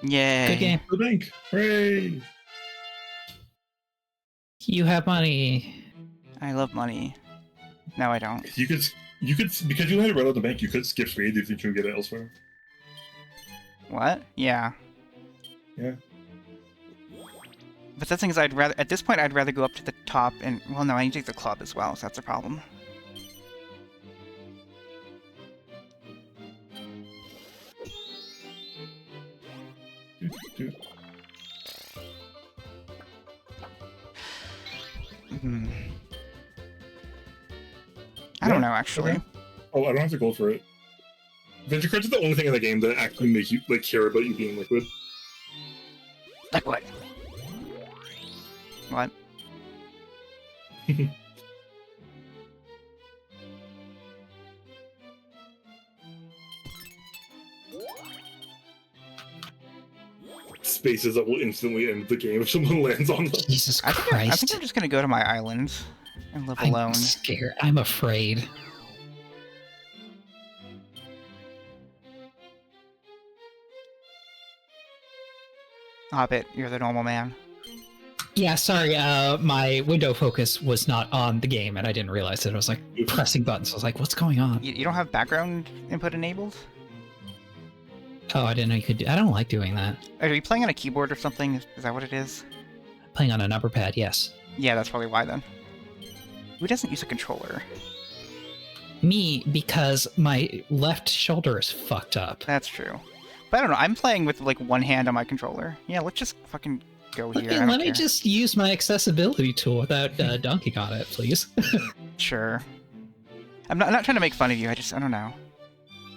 Yay! Good game. The bank. Hooray! You have money. I love money. No, I don't. You could, because you had it right out the bank, you could skip trade if you can get it elsewhere. What? Yeah. Yeah. But the thing is, at this point, I'd rather go up to the top and, well, no, I need to take the club as well, so that's a problem. Hmm. I don't know, actually. Okay. Oh, I don't have to go for it. Venture cards are the only thing in the game that actually make you like care about you being liquid. Like what? What? Spaces that will instantly end the game if someone lands on them. Jesus I Christ. think I'm just gonna go to my island and live I'm alone. scared. I'm afraid. Hobbit, you're the normal man. Yeah, sorry. My window focus was not on the game, and I didn't realize it. I was like pressing buttons. I was like, "What's going on?" You don't have background input enabled? Oh, I didn't know you could. I don't like doing that. Are you playing on a keyboard or something? Is that what it is? Playing on a number pad, yes. Yeah, that's probably why then. Who doesn't use a controller? Me, because my left shoulder is fucked up. That's true. But I don't know. I'm playing with like one hand on my controller. Yeah, let's just fucking go here. Okay, I don't let me care. just use my accessibility tool without dunking on it, please. Sure. I'm not trying to make fun of you. I don't know.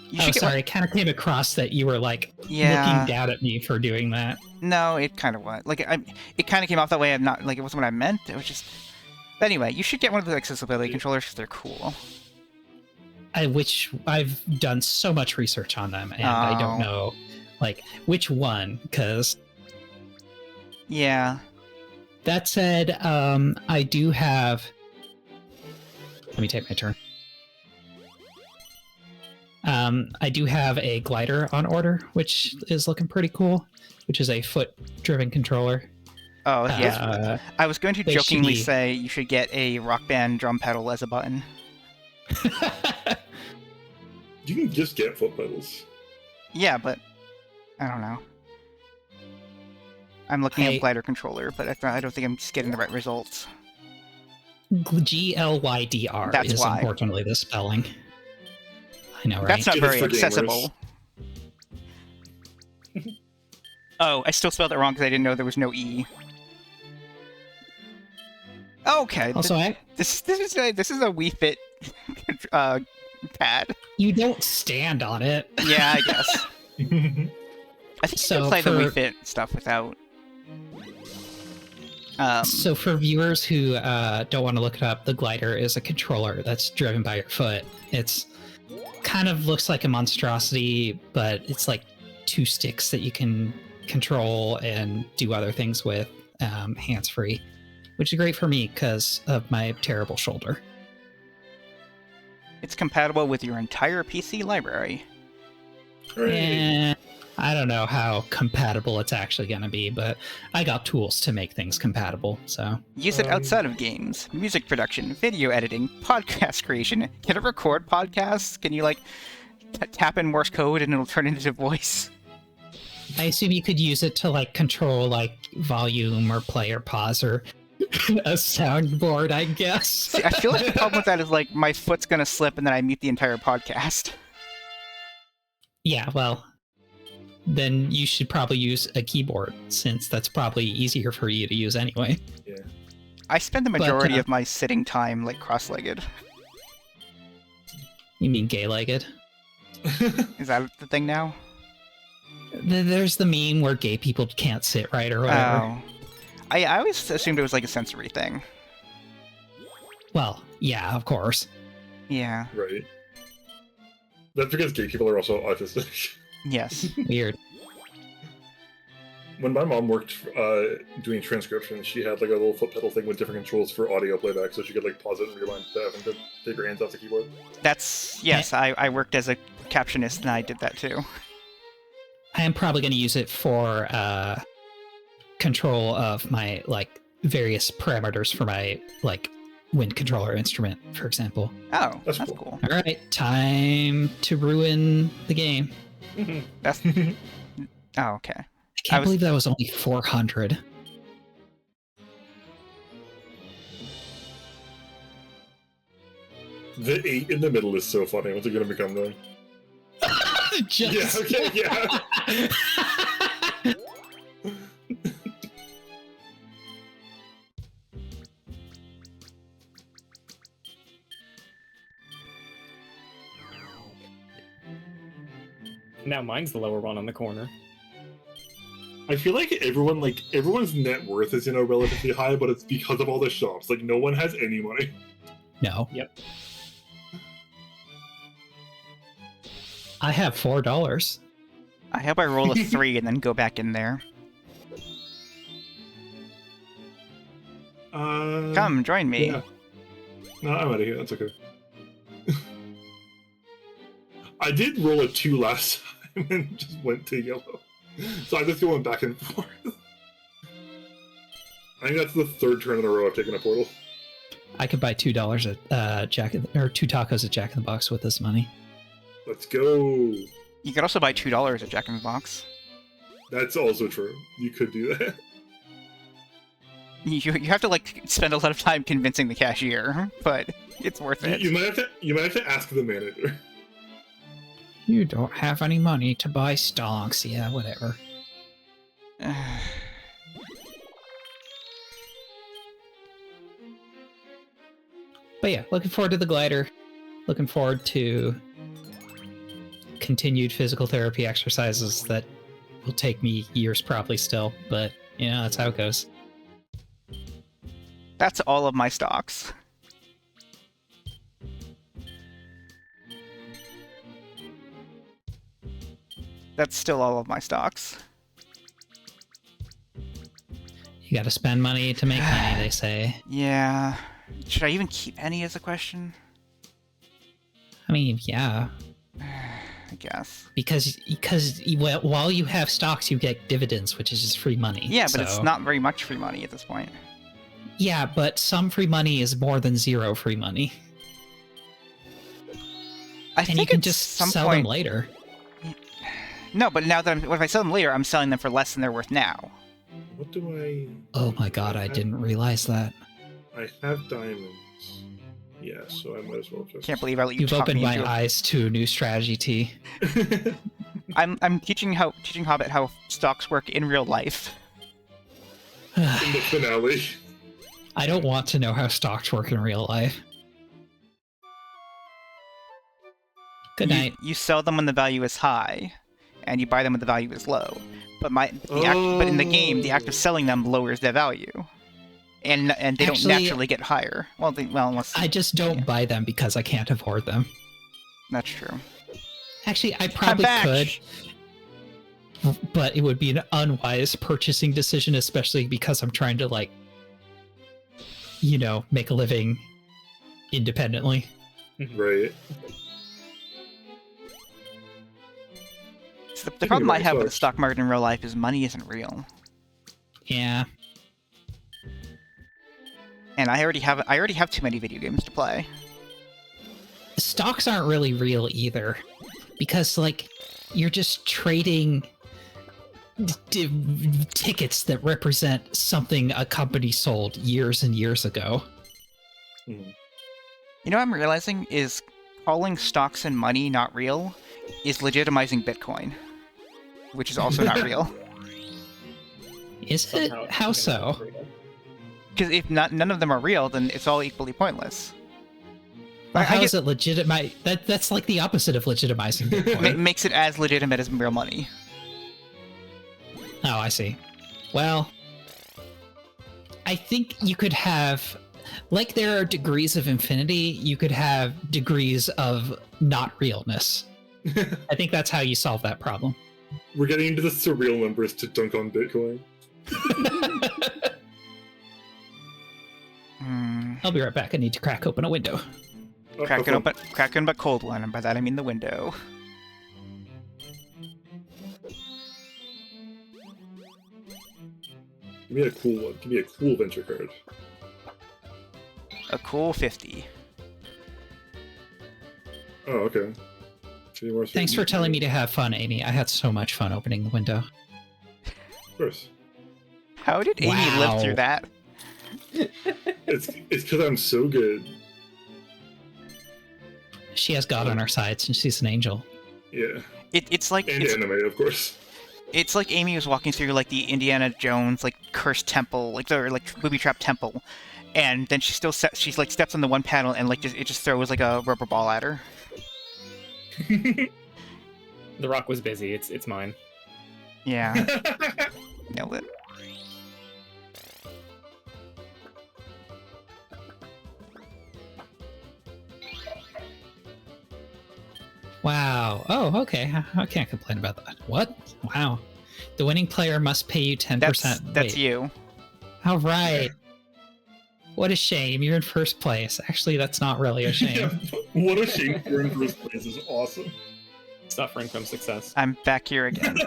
You Oh, should get sorry. It kind of came across that you were like Yeah. looking down at me for doing that. No, it kind of was. Like, it kind of came off that way. I'm not like it wasn't what I meant. It was just. But anyway, you should get one of the accessibility controllers because they're cool. Which I've done so much research on them, and I don't know, like, which one. Because Yeah. that said, I do have. Let me take my turn. I do have a glider on order, which is looking pretty cool, which is a foot-driven controller. Oh, yes. I was going to they jokingly should be- say you should get a Rock Band drum pedal as a button. You can just get foot pedals. Yeah, but I don't know. I'm looking at glider controller, but I don't think I'm just getting the right results. GLYDR That's is why. unfortunately the spelling. I know, right? That's not It is very for accessible. Oh, I still spelled it wrong because I didn't know there was no E. Okay. Also, This is a Wii Fit pad. you don't stand on it. Yeah, I guess. I think you So can play the for- Wii Fit stuff without. So for viewers who don't want to look it up, the glider is a controller that's driven by your foot. It's kind of looks like a monstrosity, but it's like two sticks that you can control and do other things with hands-free, which is great for me because of my terrible shoulder. It's compatible with your entire PC library. Eh, I don't know how compatible it's actually going to be, but I got tools to make things compatible, so... Use it outside of games, music production, video editing, podcast creation. Can it record podcasts? Can you, like, tap in Morse code and it'll turn into voice? I assume you could use it to, like, control, like, volume or play or pause or a soundboard, I guess. See, I feel like the problem with that is, like, my foot's gonna slip and then I mute the entire podcast. Yeah, well, then you should probably use a keyboard, since that's probably easier for you to use anyway. Yeah. I spend the majority But, of my sitting time, like, cross-legged. You mean gay-legged? Is that the thing now? There's the meme where gay people can't sit right or whatever. Oh. I always assumed it was, like, a sensory thing. Well, yeah, of course. Yeah. Right. That's because gay people are also autistic. Yes. Weird. When my mom worked doing transcription, she had like a little foot pedal thing with different controls for audio playback, so she could like pause it and rewind without having to take her hands off the keyboard. Yes, I worked as a captionist and I did that too. I am probably going to use it for control of my, like, various parameters for my, like, wind controller instrument, for example. Oh, That's that's cool. cool. All right, time to ruin the game. That's... Oh, okay. I can't believe that was only 400. The 8 in the middle is so funny. What's it gonna become though? Just... Yeah, okay, yeah. Now mine's the lower one on the corner. I feel like everyone's net worth is, relatively high, but it's because of all the shops. Like, no one has any money. No. Yep. I have $4. I hope I roll a 3 and then go back in there. Come, join me. Yeah. No, I'm out of here. That's okay. I did roll a 2 last time and just went to yellow. So I'm just going back and forth. I think that's the third turn in a row I've taken a portal. I could buy $2 at or 2 tacos at Jack in the Box with this money. Let's go. You could also buy $2 at Jack in the Box. That's also true. You could do that. You have to like spend a lot of time convincing the cashier, but it's worth it. You might have to ask the manager. You don't have any money to buy stonks. Yeah, whatever. But yeah, looking forward to the glider. Looking forward to continued physical therapy exercises that will take me years probably still, but you know, that's how it goes. That's all of my stocks. That's still all of my stocks. You gotta spend money to make money, they say. Yeah. Should I even keep any as a question? I mean, yeah. I guess. Because while you have stocks, you get dividends, which is just free money. Yeah, but it's not very much free money at this point. Yeah, but some free money is more than zero free money. I think you can just sell them later. No, but now that if I sell them later, I'm selling them for less than they're worth now. What do I... Oh my god, I didn't realize that. I have diamonds. Yeah, so I might as well just... Can't believe I let you You've talk opened me my into it. eyes to a new strategy, T. I'm teaching Hobbit how stocks work in real life. In the finale. I don't want to know how stocks work in real life. Good night. You sell them when the value is high, and you buy them when the value is low. But but in the game, the act of selling them lowers their value, and they don't naturally get higher. Well, unless I just don't buy them because I can't afford them. That's true. Actually, I probably could, but it would be an unwise purchasing decision, especially because I'm trying to, like, you know, make a living independently. Right. So the problem I have with the stock market in real life is money isn't real. Yeah. And I already have too many video games to play. Stocks aren't really real either, because, like, you're just trading tickets that represent something a company sold years and years ago. You know what I'm realizing is calling stocks and money not real is legitimizing Bitcoin, which is also not real. Is it? How so? Because if none of them are real, then it's all equally pointless. Well, how is it legitimate? That's like the opposite of legitimizing Bitcoin. It makes it as legitimate as real money. Oh, I see. Well, I think you could have, like, there are degrees of infinity, you could have degrees of not realness. I think that's how you solve that problem. We're getting into the surreal numbers to dunk on Bitcoin. I'll be right back. I need to crack open a window. Crack open but cold one, and by that I mean the window. Give me a cool one. Give me a cool venture card. A cool 50. Oh, okay. Thanks for telling me to have fun, Amy. I had so much fun opening the window. Of course. How did Amy live through that? It's because I'm so good. She has God on her side since she's an angel. Yeah. It's like anime, of course. It's like Amy was walking through like the Indiana Jones like cursed temple, like booby trap temple, and then she steps on the one panel and like it just throws like a rubber ball at her. The Rock was busy. It's mine. Yeah. Nailed it. Wow. Oh, okay. I can't complain about that. What? Wow. The winning player must pay you 10%. That's you. All right. What a shame. You're in first place. Actually, that's not really a shame. What a shame you're in first place is awesome. Suffering from success. I'm back here again.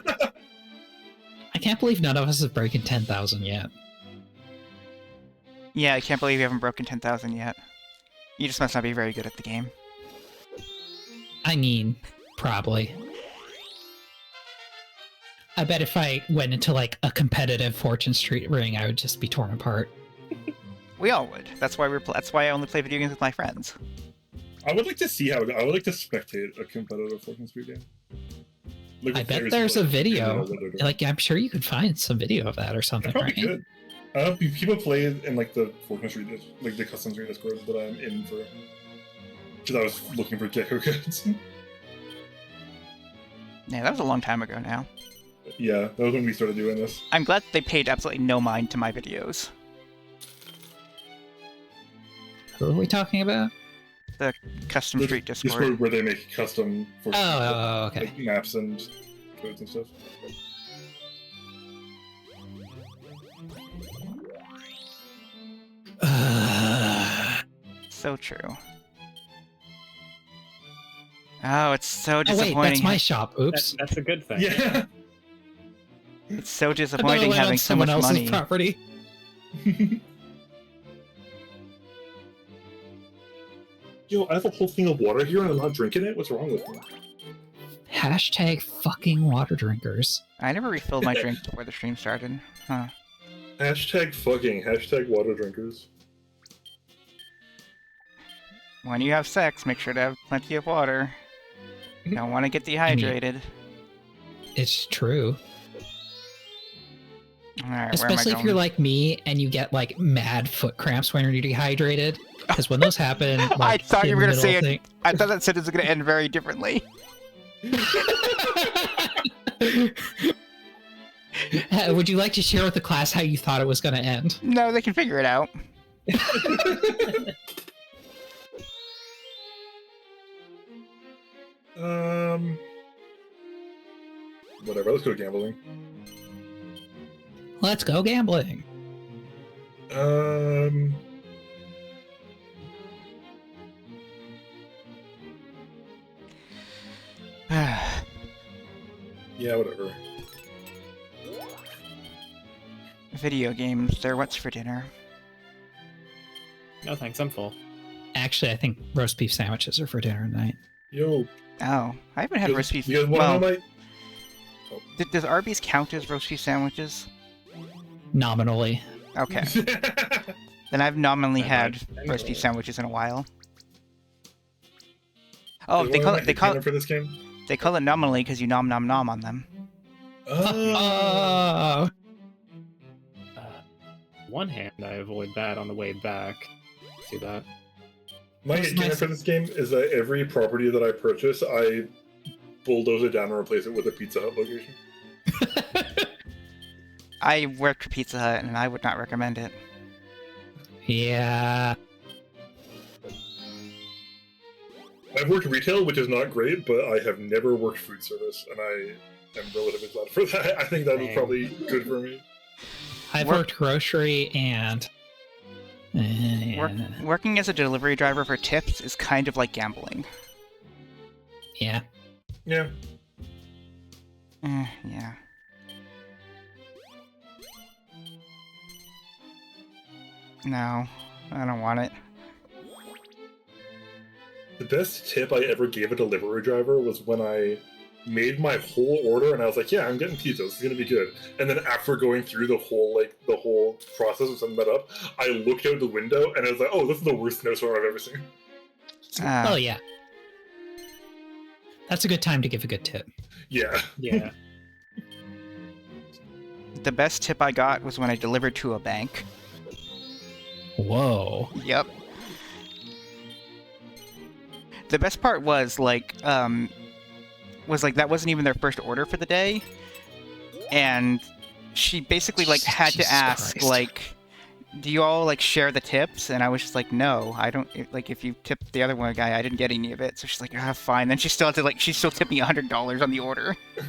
I can't believe none of us have broken 10,000 yet. Yeah, I can't believe you haven't broken 10,000 yet. You just must not be very good at the game. I mean, probably. I bet if I went into, like, a competitive Fortune Street ring, I would just be torn apart. We all would. That's why I only play video games with my friends. I would like to see how. I would like to spectate a competitive fucking speed game. Like, I with bet players there's who, a like, video. know what they're doing. Like, I'm sure you could find some video of that or I something, probably right? could. People play it in like the Fortnite Street, like the custom street Discord that I'm in for. Because I was looking for Gecko codes. Yeah, that was a long time ago now. Yeah, that was when we started doing this. I'm glad they paid absolutely no mind to my videos. Who are we talking about? The Custom The Street Discord. Discord where they make custom Oh, okay. like, maps and codes and stuff. So true. Oh, it's so Oh disappointing. wait, that's my shop. Oops. That's a good thing. Yeah. It's so I disappointing went on having so someone much else's money. property. Yo, I have a whole thing of water here and I'm not drinking it? What's wrong with me? Hashtag fucking water drinkers. I never refilled my drink before the stream started. Huh. Hashtag fucking. Hashtag water drinkers. When you have sex, make sure to have plenty of water. You don't want to get dehydrated. It's true. Alright, where am I Especially if going? you're like me and you get like mad foot cramps when you're dehydrated. Because when those happen, like, I thought you in were the gonna say middle it. I thought that sentence was gonna end very differently. Would you like to share with the class how you thought it was going to end? No, they can figure it out. Whatever, let's go gambling. Let's go gambling. Yeah, whatever. Video games, they're what's for dinner. No thanks, I'm full. Actually, I think roast beef sandwiches are for dinner tonight. Yo, Oh, I haven't had roast beef. you guys want to Well, know my... does Arby's count as roast beef sandwiches? Nominally. Okay. Then I've nominally I had might- roast beef sandwiches in a while. Oh, You they wanna call know it my canon for this game? they call it nominally because you nom nom nom on them. Oh. One hand, I avoid that on the way back. See that? My That's canon nice. for this game is that every property that I purchase, I bulldoze it down and replace it with a Pizza Hut location. I worked for Pizza Hut and I would not recommend it. Yeah. I've worked retail, which is not great, but I have never worked food service, and I am relatively glad for that. I think that was Dang. probably good for me. I've Work- worked grocery and... Working as a delivery driver for tips is kind of like gambling. Yeah. Yeah. Yeah. No, I don't want it. The best tip I ever gave a delivery driver was when I made my whole order, and I was like, "Yeah, I'm getting pizza. This is gonna be good." And then after going through the whole process of setting that up, I looked out the window and I was like, "Oh, this is the worst snowstorm I've ever seen." Oh, yeah. That's a good time to give a good tip. Yeah. Yeah. The best tip I got was when I delivered to a bank. Whoa. Yep. The best part was that wasn't even their first order for the day, and she basically had to Jesus ask Christ. do you all share the tips? And I was just like, no, I don't. If you tip the other one guy, I didn't get any of it. So she's like, ah, fine. Then she still had to she still tipped me $100 on the order. Hell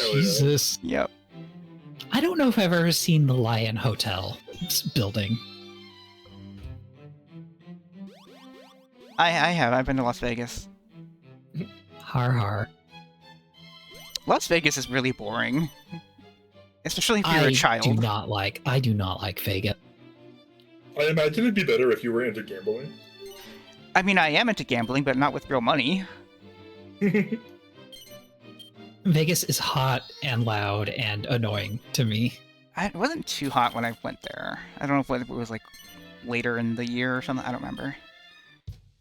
yeah. Jesus. Yep. I don't know if I've ever seen the Lion Hotel building. I have. I've been to Las Vegas. Har har. Las Vegas is really boring, especially if you're a child. I do not like Vegas. I imagine it'd be better if you were into gambling. I mean, I am into gambling, but not with real money. Vegas is hot and loud and annoying to me. It wasn't too hot when I went there. I don't know if it was later in the year or something. I don't remember.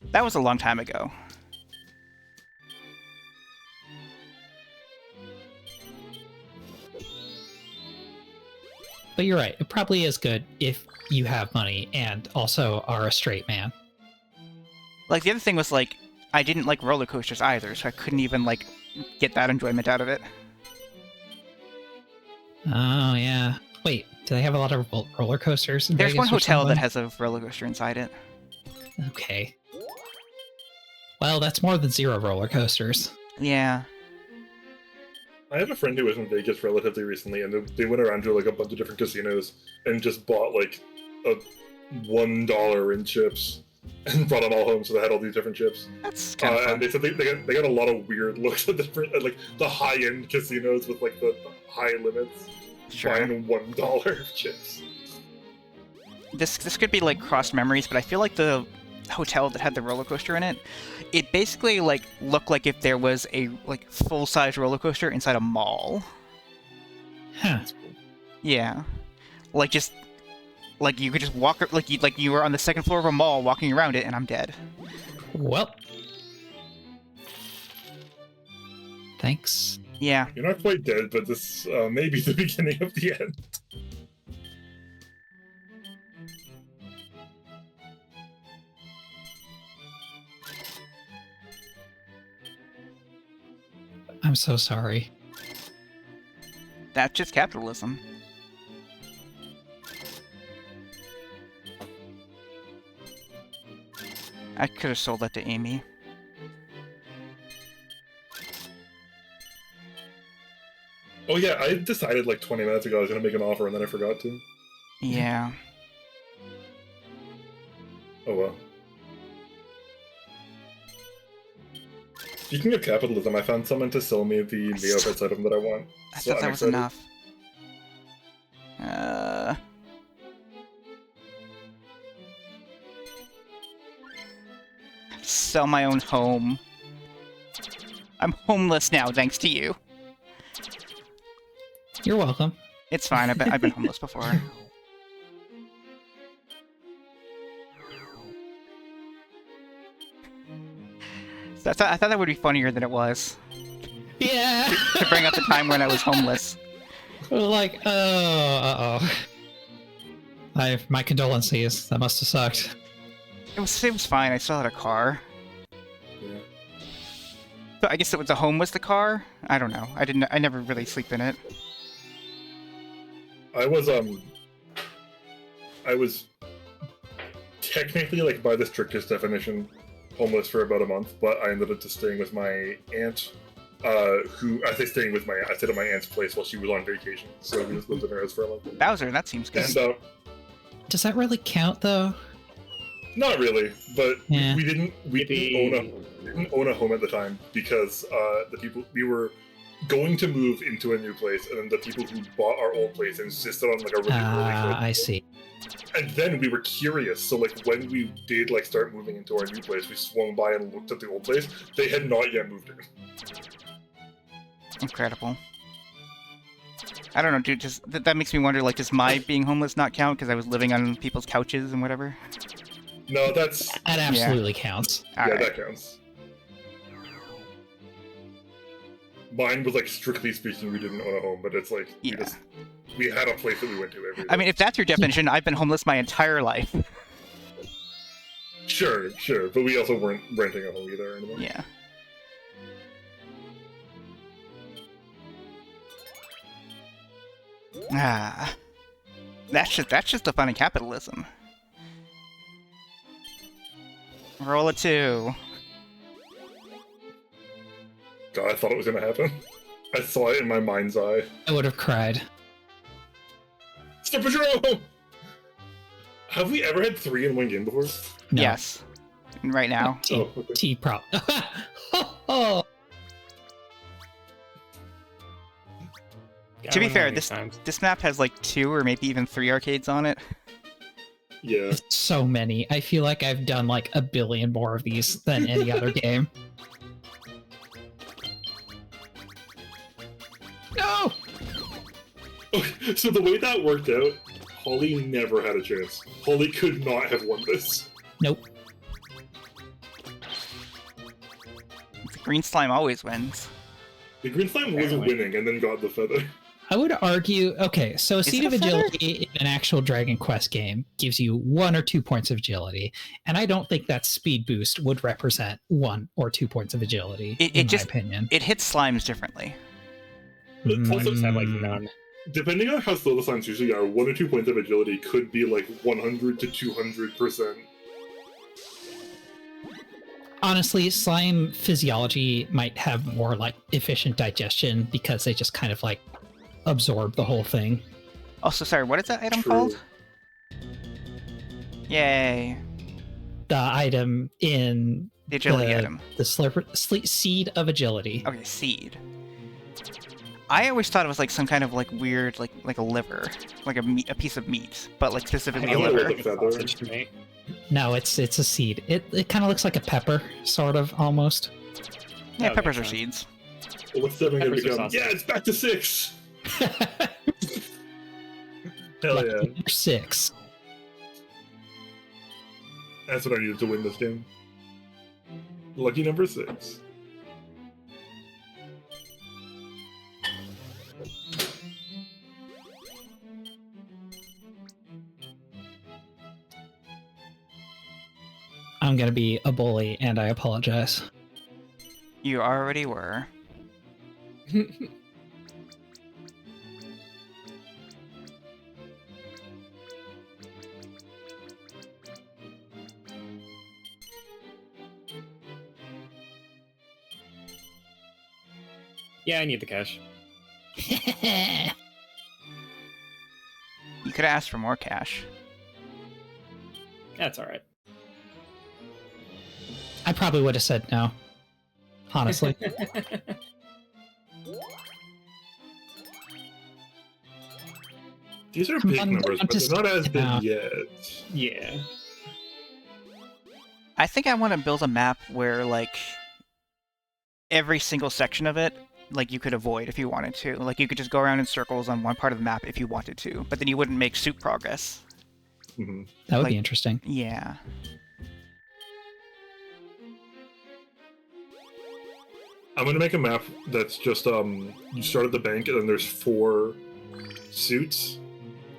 That was a long time ago. But you're right. It probably is good if you have money and also are a straight man. Like, the other thing was, like, I didn't like roller coasters either, so I couldn't even, like, get that enjoyment out of it. Oh, yeah. Wait, do they have a lot of roller coasters in There's Vegas one or hotel that something? has a roller coaster inside it. Okay. Well, that's more than 0 roller coasters. Yeah. I have a friend who was in Vegas relatively recently, and they went around to like a bunch of different casinos and just bought like a $1 in chips and brought them all home. So they had all these different chips. That's kind of fun. And they said they got a lot of weird looks at different like the high end casinos with like the high limits. Sure. Buying $1 chips. This could be like crossed memories, but I feel like the hotel that had the roller coaster in it, it basically like looked like if there was a like full-size roller coaster inside a mall. Huh. Yeah, like just like you could just walk like you were on the second floor of a mall walking around it, and I'm dead. Well. Thanks. Yeah. You're not quite dead, but this may be the beginning of the end. I'm so sorry. That's just capitalism. I could have sold that to Amy. Oh yeah, I decided like 20 minutes ago I was gonna make an offer and then I forgot to. Yeah. Oh well. Speaking of capitalism, I found someone to sell me the Neopets item that I want. I So thought that I'm was excited. enough. Sell my own home. I'm homeless now, thanks to you. You're welcome. It's fine. I've been homeless before. So I thought that would be funnier than it was. Yeah. To bring up the time when I was homeless. Like, uh-oh. My condolences. That must have sucked. It was fine. I still had a car. Yeah. So I guess the home was the car. I don't know. I never really sleep in it. I was technically, like by the strictest definition, homeless for about a month, but I ended up just staying with my aunt, who I say staying with I stayed at my aunt's place while she was on vacation, so we just lived in her house for a month. Bowser, that seems good. And Does that really count, though? not really, but Yeah. we didn't own a home at the time because we were going to move into a new place, and then the people who bought our old place insisted on like a really early I see. And then we were curious, so like when we did like start moving into our new place, we swung by and looked at the old place. They had not yet moved in. Incredible. I don't know, dude. Just that makes me wonder. Like, does my being homeless not count because I was living on people's couches and whatever? No, that's That absolutely counts. All yeah, right. that counts. Mine was like strictly speaking, we didn't own a home, but it's like Yeah. we had a place that we went to every day. I mean, if that's your definition, I've been homeless my entire life. Sure, but we also weren't renting a home either anymore. Yeah. Ah. That's just the fun of capitalism. Roll a 2. God, I thought it was gonna happen. I saw it in my mind's eye. I would have cried. Step Patrol! Have we ever had 3 in one game before? No. Yes. Right now. Oh, okay. T-prop. Oh. To be I don't know fair, how many times. this map has like 2 or maybe even 3 arcades on it. Yeah. So many. I feel like I've done like a billion more of these than any other game. No! Okay, so the way that worked out, Holly never had a chance. Holly could not have won this. Nope. green slime always wins. The green slime wasn't winning and then got the feather. I would argue, okay, so Seed it of a feather? Agility in an actual Dragon Quest game gives you 1 or 2 points of agility, and I don't think that speed boost would represent 1 or 2 points of agility, in my opinion. It hits slimes differently. Also, Just have like none. depending on how slow the slimes usually are, 1 or 2 points of agility could be like 100 to 200%. Honestly, slime physiology might have more like efficient digestion because they just kind of like absorb the whole thing. Also, sorry, what is that item True. called? Yay. The item in The agility item. the Seed of Agility. Okay, seed. I always thought it was like some kind of like weird, like a liver, like a piece of meat, but like specifically a I thought it was liver. like a feather. Sausage to me. No, it's a seed. It kind of looks like a pepper, sort of, almost. Yeah, That would peppers make are sense. seeds. Well, what's 7 gonna Peppers are become? sausage. Yeah, it's back to 6! Hell yeah. Lucky number 6. That's what I needed to win this game. Lucky number 6. I'm gonna be a bully, and I apologize. You already were. Yeah, I need the cash. You could have asked for more cash. That's all right. I probably would have said no. Honestly. These are Come big on, numbers, I'm but they're just- not as big Yeah. yet. Yeah. I think I want to build a map where like every single section of it, like you could avoid if you wanted to. Like you could just go around in circles on one part of the map if you wanted to, but then you wouldn't make suit progress. hmm That would Like- be interesting. Yeah. I'm gonna make a map that's just you start at the bank and then there's 4 suits,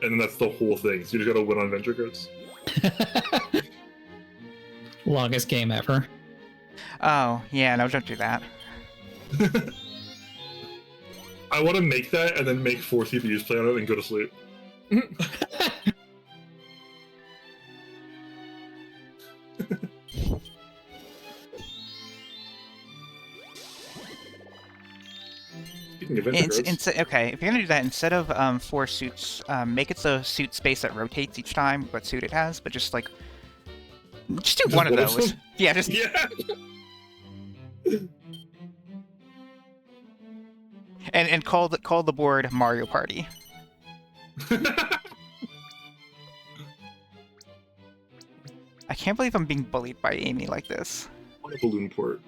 and then that's the whole thing. So you just gotta win on venture cards. Longest game ever. Oh, yeah, no, don't do that. I want to make that and then make 4 CPUs play on it and go to sleep. Speaking of venture cards, Okay, if you're gonna do that, instead of 4 suits, make it the suit space that rotates each time what suit it has, but just do Just one of one of those. them? Yeah, just yeah. and call the board Mario Party. I can't believe I'm being bullied by Amy like this. On a balloon port.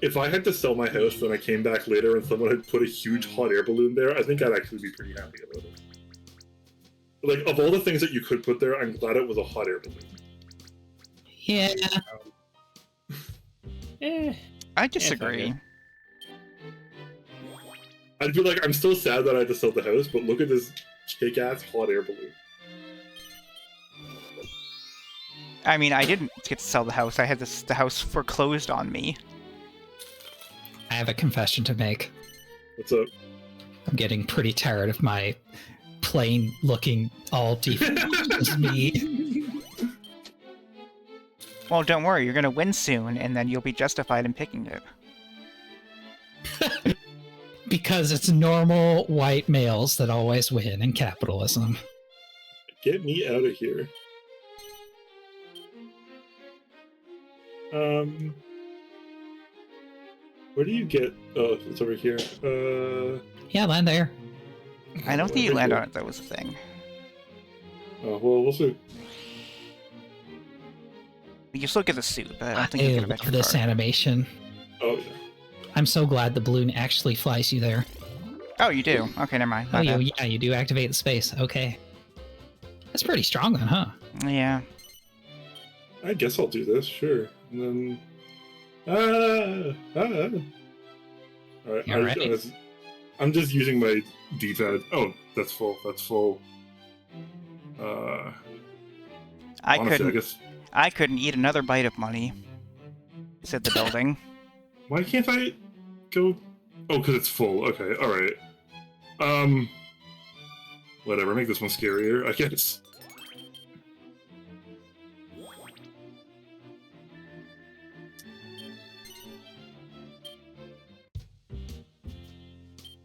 If I had to sell my house and I came back later and someone had put a huge hot air balloon there, I think I'd actually be pretty happy about it. Like, of all the things that you could put there, I'm glad it was a hot air balloon. Yeah. Eh. I disagree. okay. I'd be like, I'm still sad that I had to sell the house, but look at this kick-ass hot air balloon. I mean, I didn't get to sell the house. I had the house foreclosed on me. I have a confession to make. What's up? I'm getting pretty tired of my plain looking all default as me. Well, don't worry, you're gonna win soon, and then you'll be justified in picking it. Because it's normal white males that always win in capitalism. Get me out of here. Where do you get... Oh, it's over here. Yeah, land there. I don't think you Thank land you. on it, though, was the thing. Oh, well, we'll see. You still get the suit, but I don't think I you get a love venture this card. animation. Oh, yeah. I'm so glad the balloon actually flies you there. Oh, you do? Okay, never mind. Oh, My bad. yeah, you do activate the space. Okay. That's pretty strong then, huh? Yeah. I guess I'll do this, sure. And then... Alright, All right. I'm just using my D-pad. Oh, that's full. That's full. I Honestly, couldn't. I guess... I couldn't eat another bite of money, said the building. Why can't I go... Oh, because it's full. Okay, alright. Whatever, make this one scarier, I guess.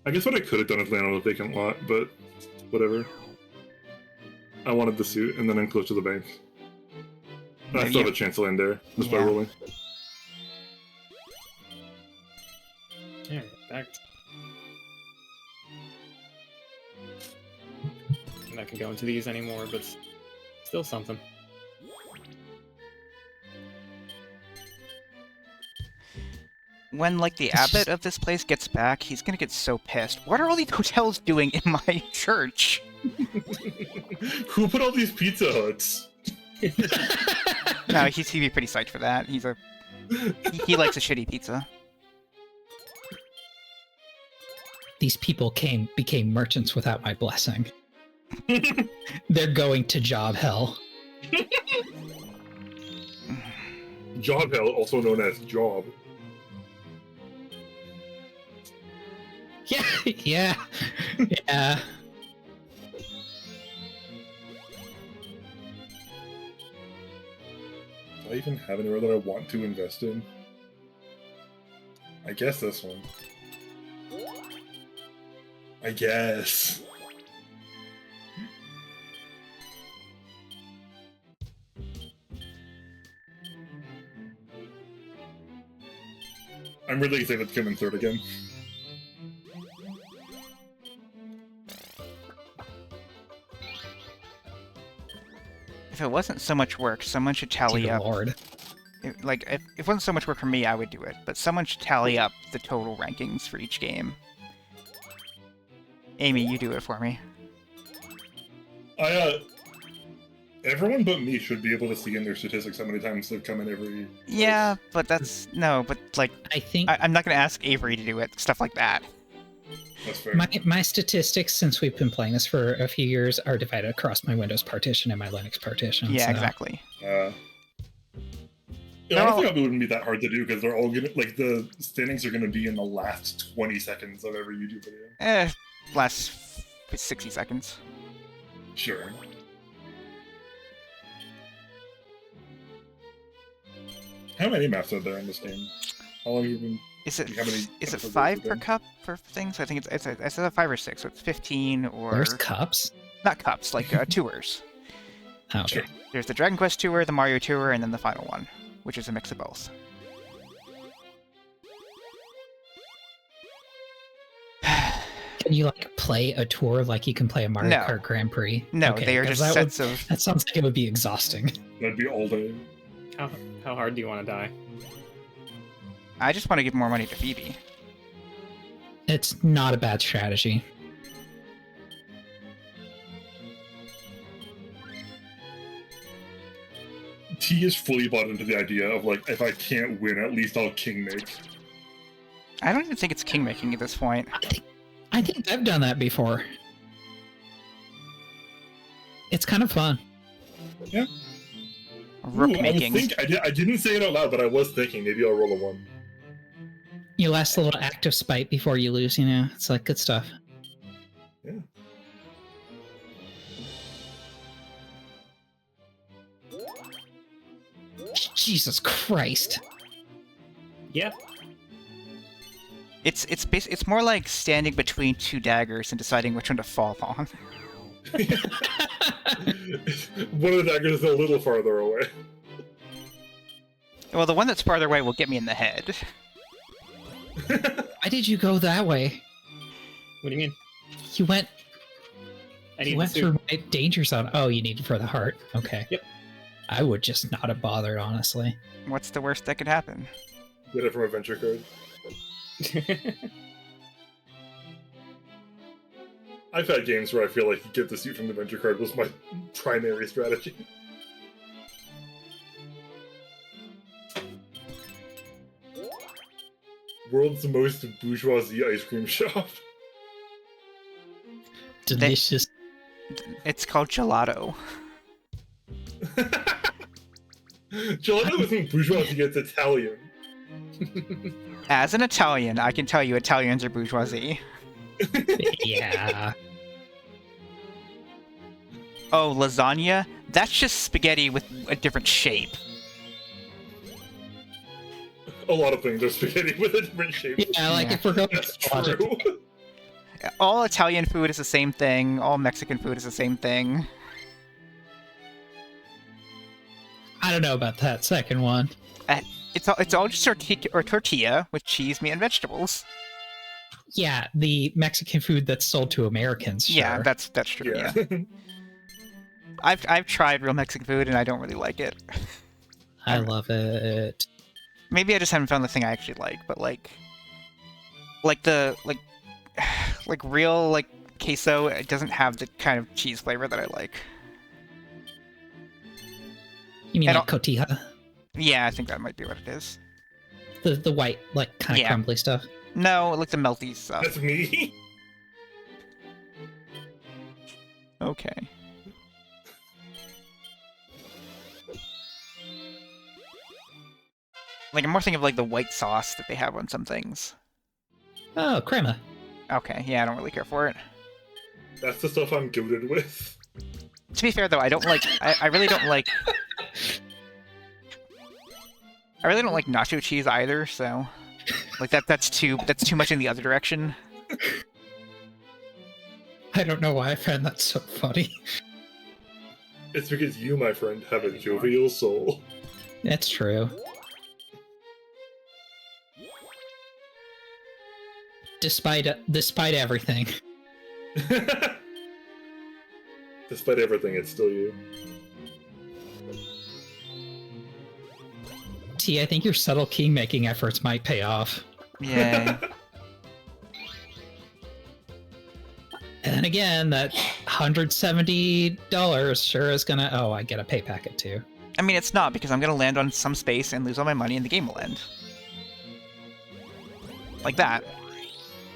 I guess what I could have done is land on a vacant lot, but whatever. I wanted the suit, and then I'm close to the bank. I still have a chance to land there, just by Yeah. rolling. Yeah, back. I'm not gonna go into these anymore, but still something. When, like, the abbot of this place gets back, he's gonna get so pissed. What are all these hotels doing in my church? Who put all these Pizza Huts? No, he'd be pretty psyched for that. He likes a shitty pizza. These people became merchants without my blessing. They're going to job hell. Job Hell, also known as Job. Yeah, yeah, yeah. Do I even have anywhere that I want to invest in? I guess this one. I guess. I'm really excited to come in third again. If it wasn't so much work, someone should tally Dear up. Lord. If it wasn't so much work for me, I would do it. But someone should tally up the total rankings for each game. Amy, you do it for me. Everyone but me should be able to see in their statistics how many times they've come in every... Yeah, but that's... No, but, like, I think I'm not going to ask Avery to do it. Stuff like that. That's fair. my statistics, since we've been playing this for a few years, are divided across my Windows partition and my Linux partition. Yeah, so. exactly. Yeah, No. I don't think it wouldn't be that hard to do because they're all gonna the standings are gonna be in the last 20 seconds of every YouTube video. Last 60 seconds. Sure. How many maps are there in this game? How long have you been? Is it How many is it episodes 5 has it per been? cup for things? I think it's a 5 or 6, so it's 15 or There's cups. not cups, like tours. Oh, okay. Sure. There's the Dragon Quest tour, the Mario tour, and then the final one, which is a mix of both. Can you like play a tour like you can play a Mario No. Kart Grand Prix? No, Okay, they are 'cause just that sets of. That sounds like it would be exhausting. That'd be all day. How hard do you want to die? I just want to give more money to Phoebe. It's not a bad strategy. T is fully bought into the idea of like, if I can't win, at least I'll king make. I don't even think it's king making at this point. I think I've done that before. It's kind of fun. Yeah. Rook Ooh, making. I didn't say it out loud, but I was thinking maybe I'll roll a 1. You last a little act of spite before you lose, you know? It's like good stuff. Yeah. Jesus Christ. Yep. It's more like standing between two daggers and deciding which one to fall on. One of the daggers is a little farther away. Well, the one that's farther away will get me in the head. Why did you go that way? What do you mean? You went I you need went the suit. through my danger zone. Oh, you need it for the heart. Okay. Yep. I would just not have bothered, honestly. What's the worst that could happen? Get it from a venture card. I've had games where I feel like get the suit from the adventure card was my primary strategy. World's most bourgeoisie ice cream shop. Delicious. It's called gelato. Gelato isn't bourgeoisie, it's Italian. As an Italian, I can tell you Italians are bourgeoisie. Yeah. Oh, lasagna? That's just spaghetti with a different shape. A lot of things are spaghetti with a different shape. Yeah, like Yeah. if we're going That's to logic, true. All Italian food is the same thing. All Mexican food is the same thing. I don't know about that second one. It's all just tortilla with cheese, meat, and vegetables. Yeah, the Mexican food that's sold to Americans. Sure. Yeah, that's true. Yeah. Yeah. I've tried real Mexican food and I don't really like it. I love it. Maybe I just haven't found the thing I actually like, but like real queso, it doesn't have the kind of cheese flavor that I like. You mean And like cotija? Yeah, I think that might be what it is. The white, like kind of Yeah. crumbly stuff. No, like the melty stuff. That's me. Okay. Like I'm more thinking of like the white sauce that they have on some things. Oh, crema. Okay, yeah, I don't really care for it. That's the stuff I'm goated with. To be fair though, I don't like I really don't like I really don't like nacho cheese either, so like that's too much in the other direction. I don't know why I found that so funny. It's because you, my friend, have a jovial soul. That's true. Despite everything. Despite everything, it's still you. T, I think your subtle king-making efforts might pay off. Yay. And then again, that $170 sure is gonna... Oh, I get a pay packet too. I mean, it's not, because I'm gonna land on some space and lose all my money and the game will end. Like that.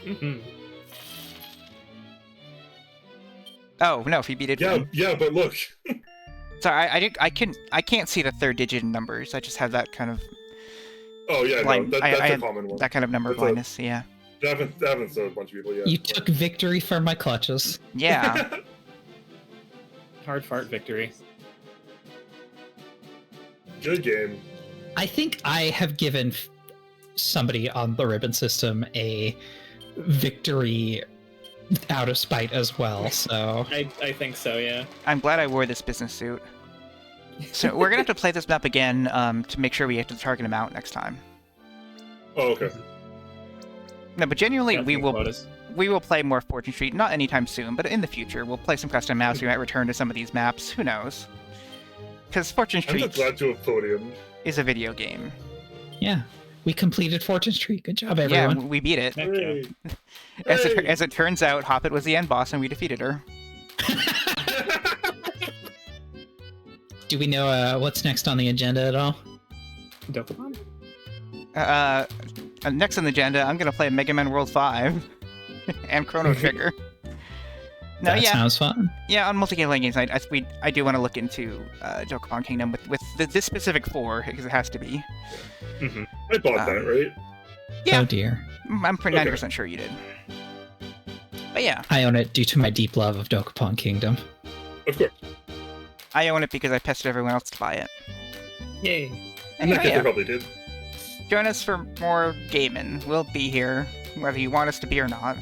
Mm-hmm. Oh, no, if he beat it. Yeah, but look. Sorry, I can't see the third digit in numbers. I just have that kind of Oh yeah, Blind- no, I that's a had common one. that kind of number That's a- blindness, yeah. That happens to a bunch of people, yeah. You took victory from my clutches. Yeah. Hard fart victory. Good game. I think I have given somebody on the ribbon system a victory out of spite as well, so... I think so, yeah. I'm glad I wore this business suit. So we're gonna have to play this map again to make sure we get to the target amount next time. Oh, okay. No, but genuinely, Got we some will quotas. play more Fortune Street. Not anytime soon, but in the future, we'll play some custom maps. We might return to some of these maps. Who knows? Because Fortune I'm Street just glad to have podium. is a video game. Yeah. We completed Fortune Street. Good job, Yeah, everyone. we beat it. Heck yeah. Hooray. Hey! As it turns out, Hoppet was the end boss, and we defeated her. Do we know what's next on the agenda at all? Dokapon? Next on the agenda, I'm gonna play Mega Man World 5 and Chrono Trigger. No, That yeah, sounds fun. yeah. On multiplayer games, I do want to look into Dokapon Kingdom with this specific 4 because it has to be. Mm-hmm. I bought that, right? Yeah. Oh dear. I'm pretty Okay. 90% sure you did. But yeah, I own it due to my deep love of Dokapon Kingdom. Of course. I own it because I pestered everyone else to buy it. Yay. And I think they yeah, probably did. join us for more gaming. We'll be here, whether you want us to be or not.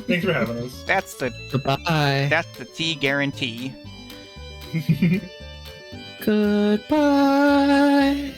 Thanks for having us. That's the Goodbye. T guarantee. Goodbye.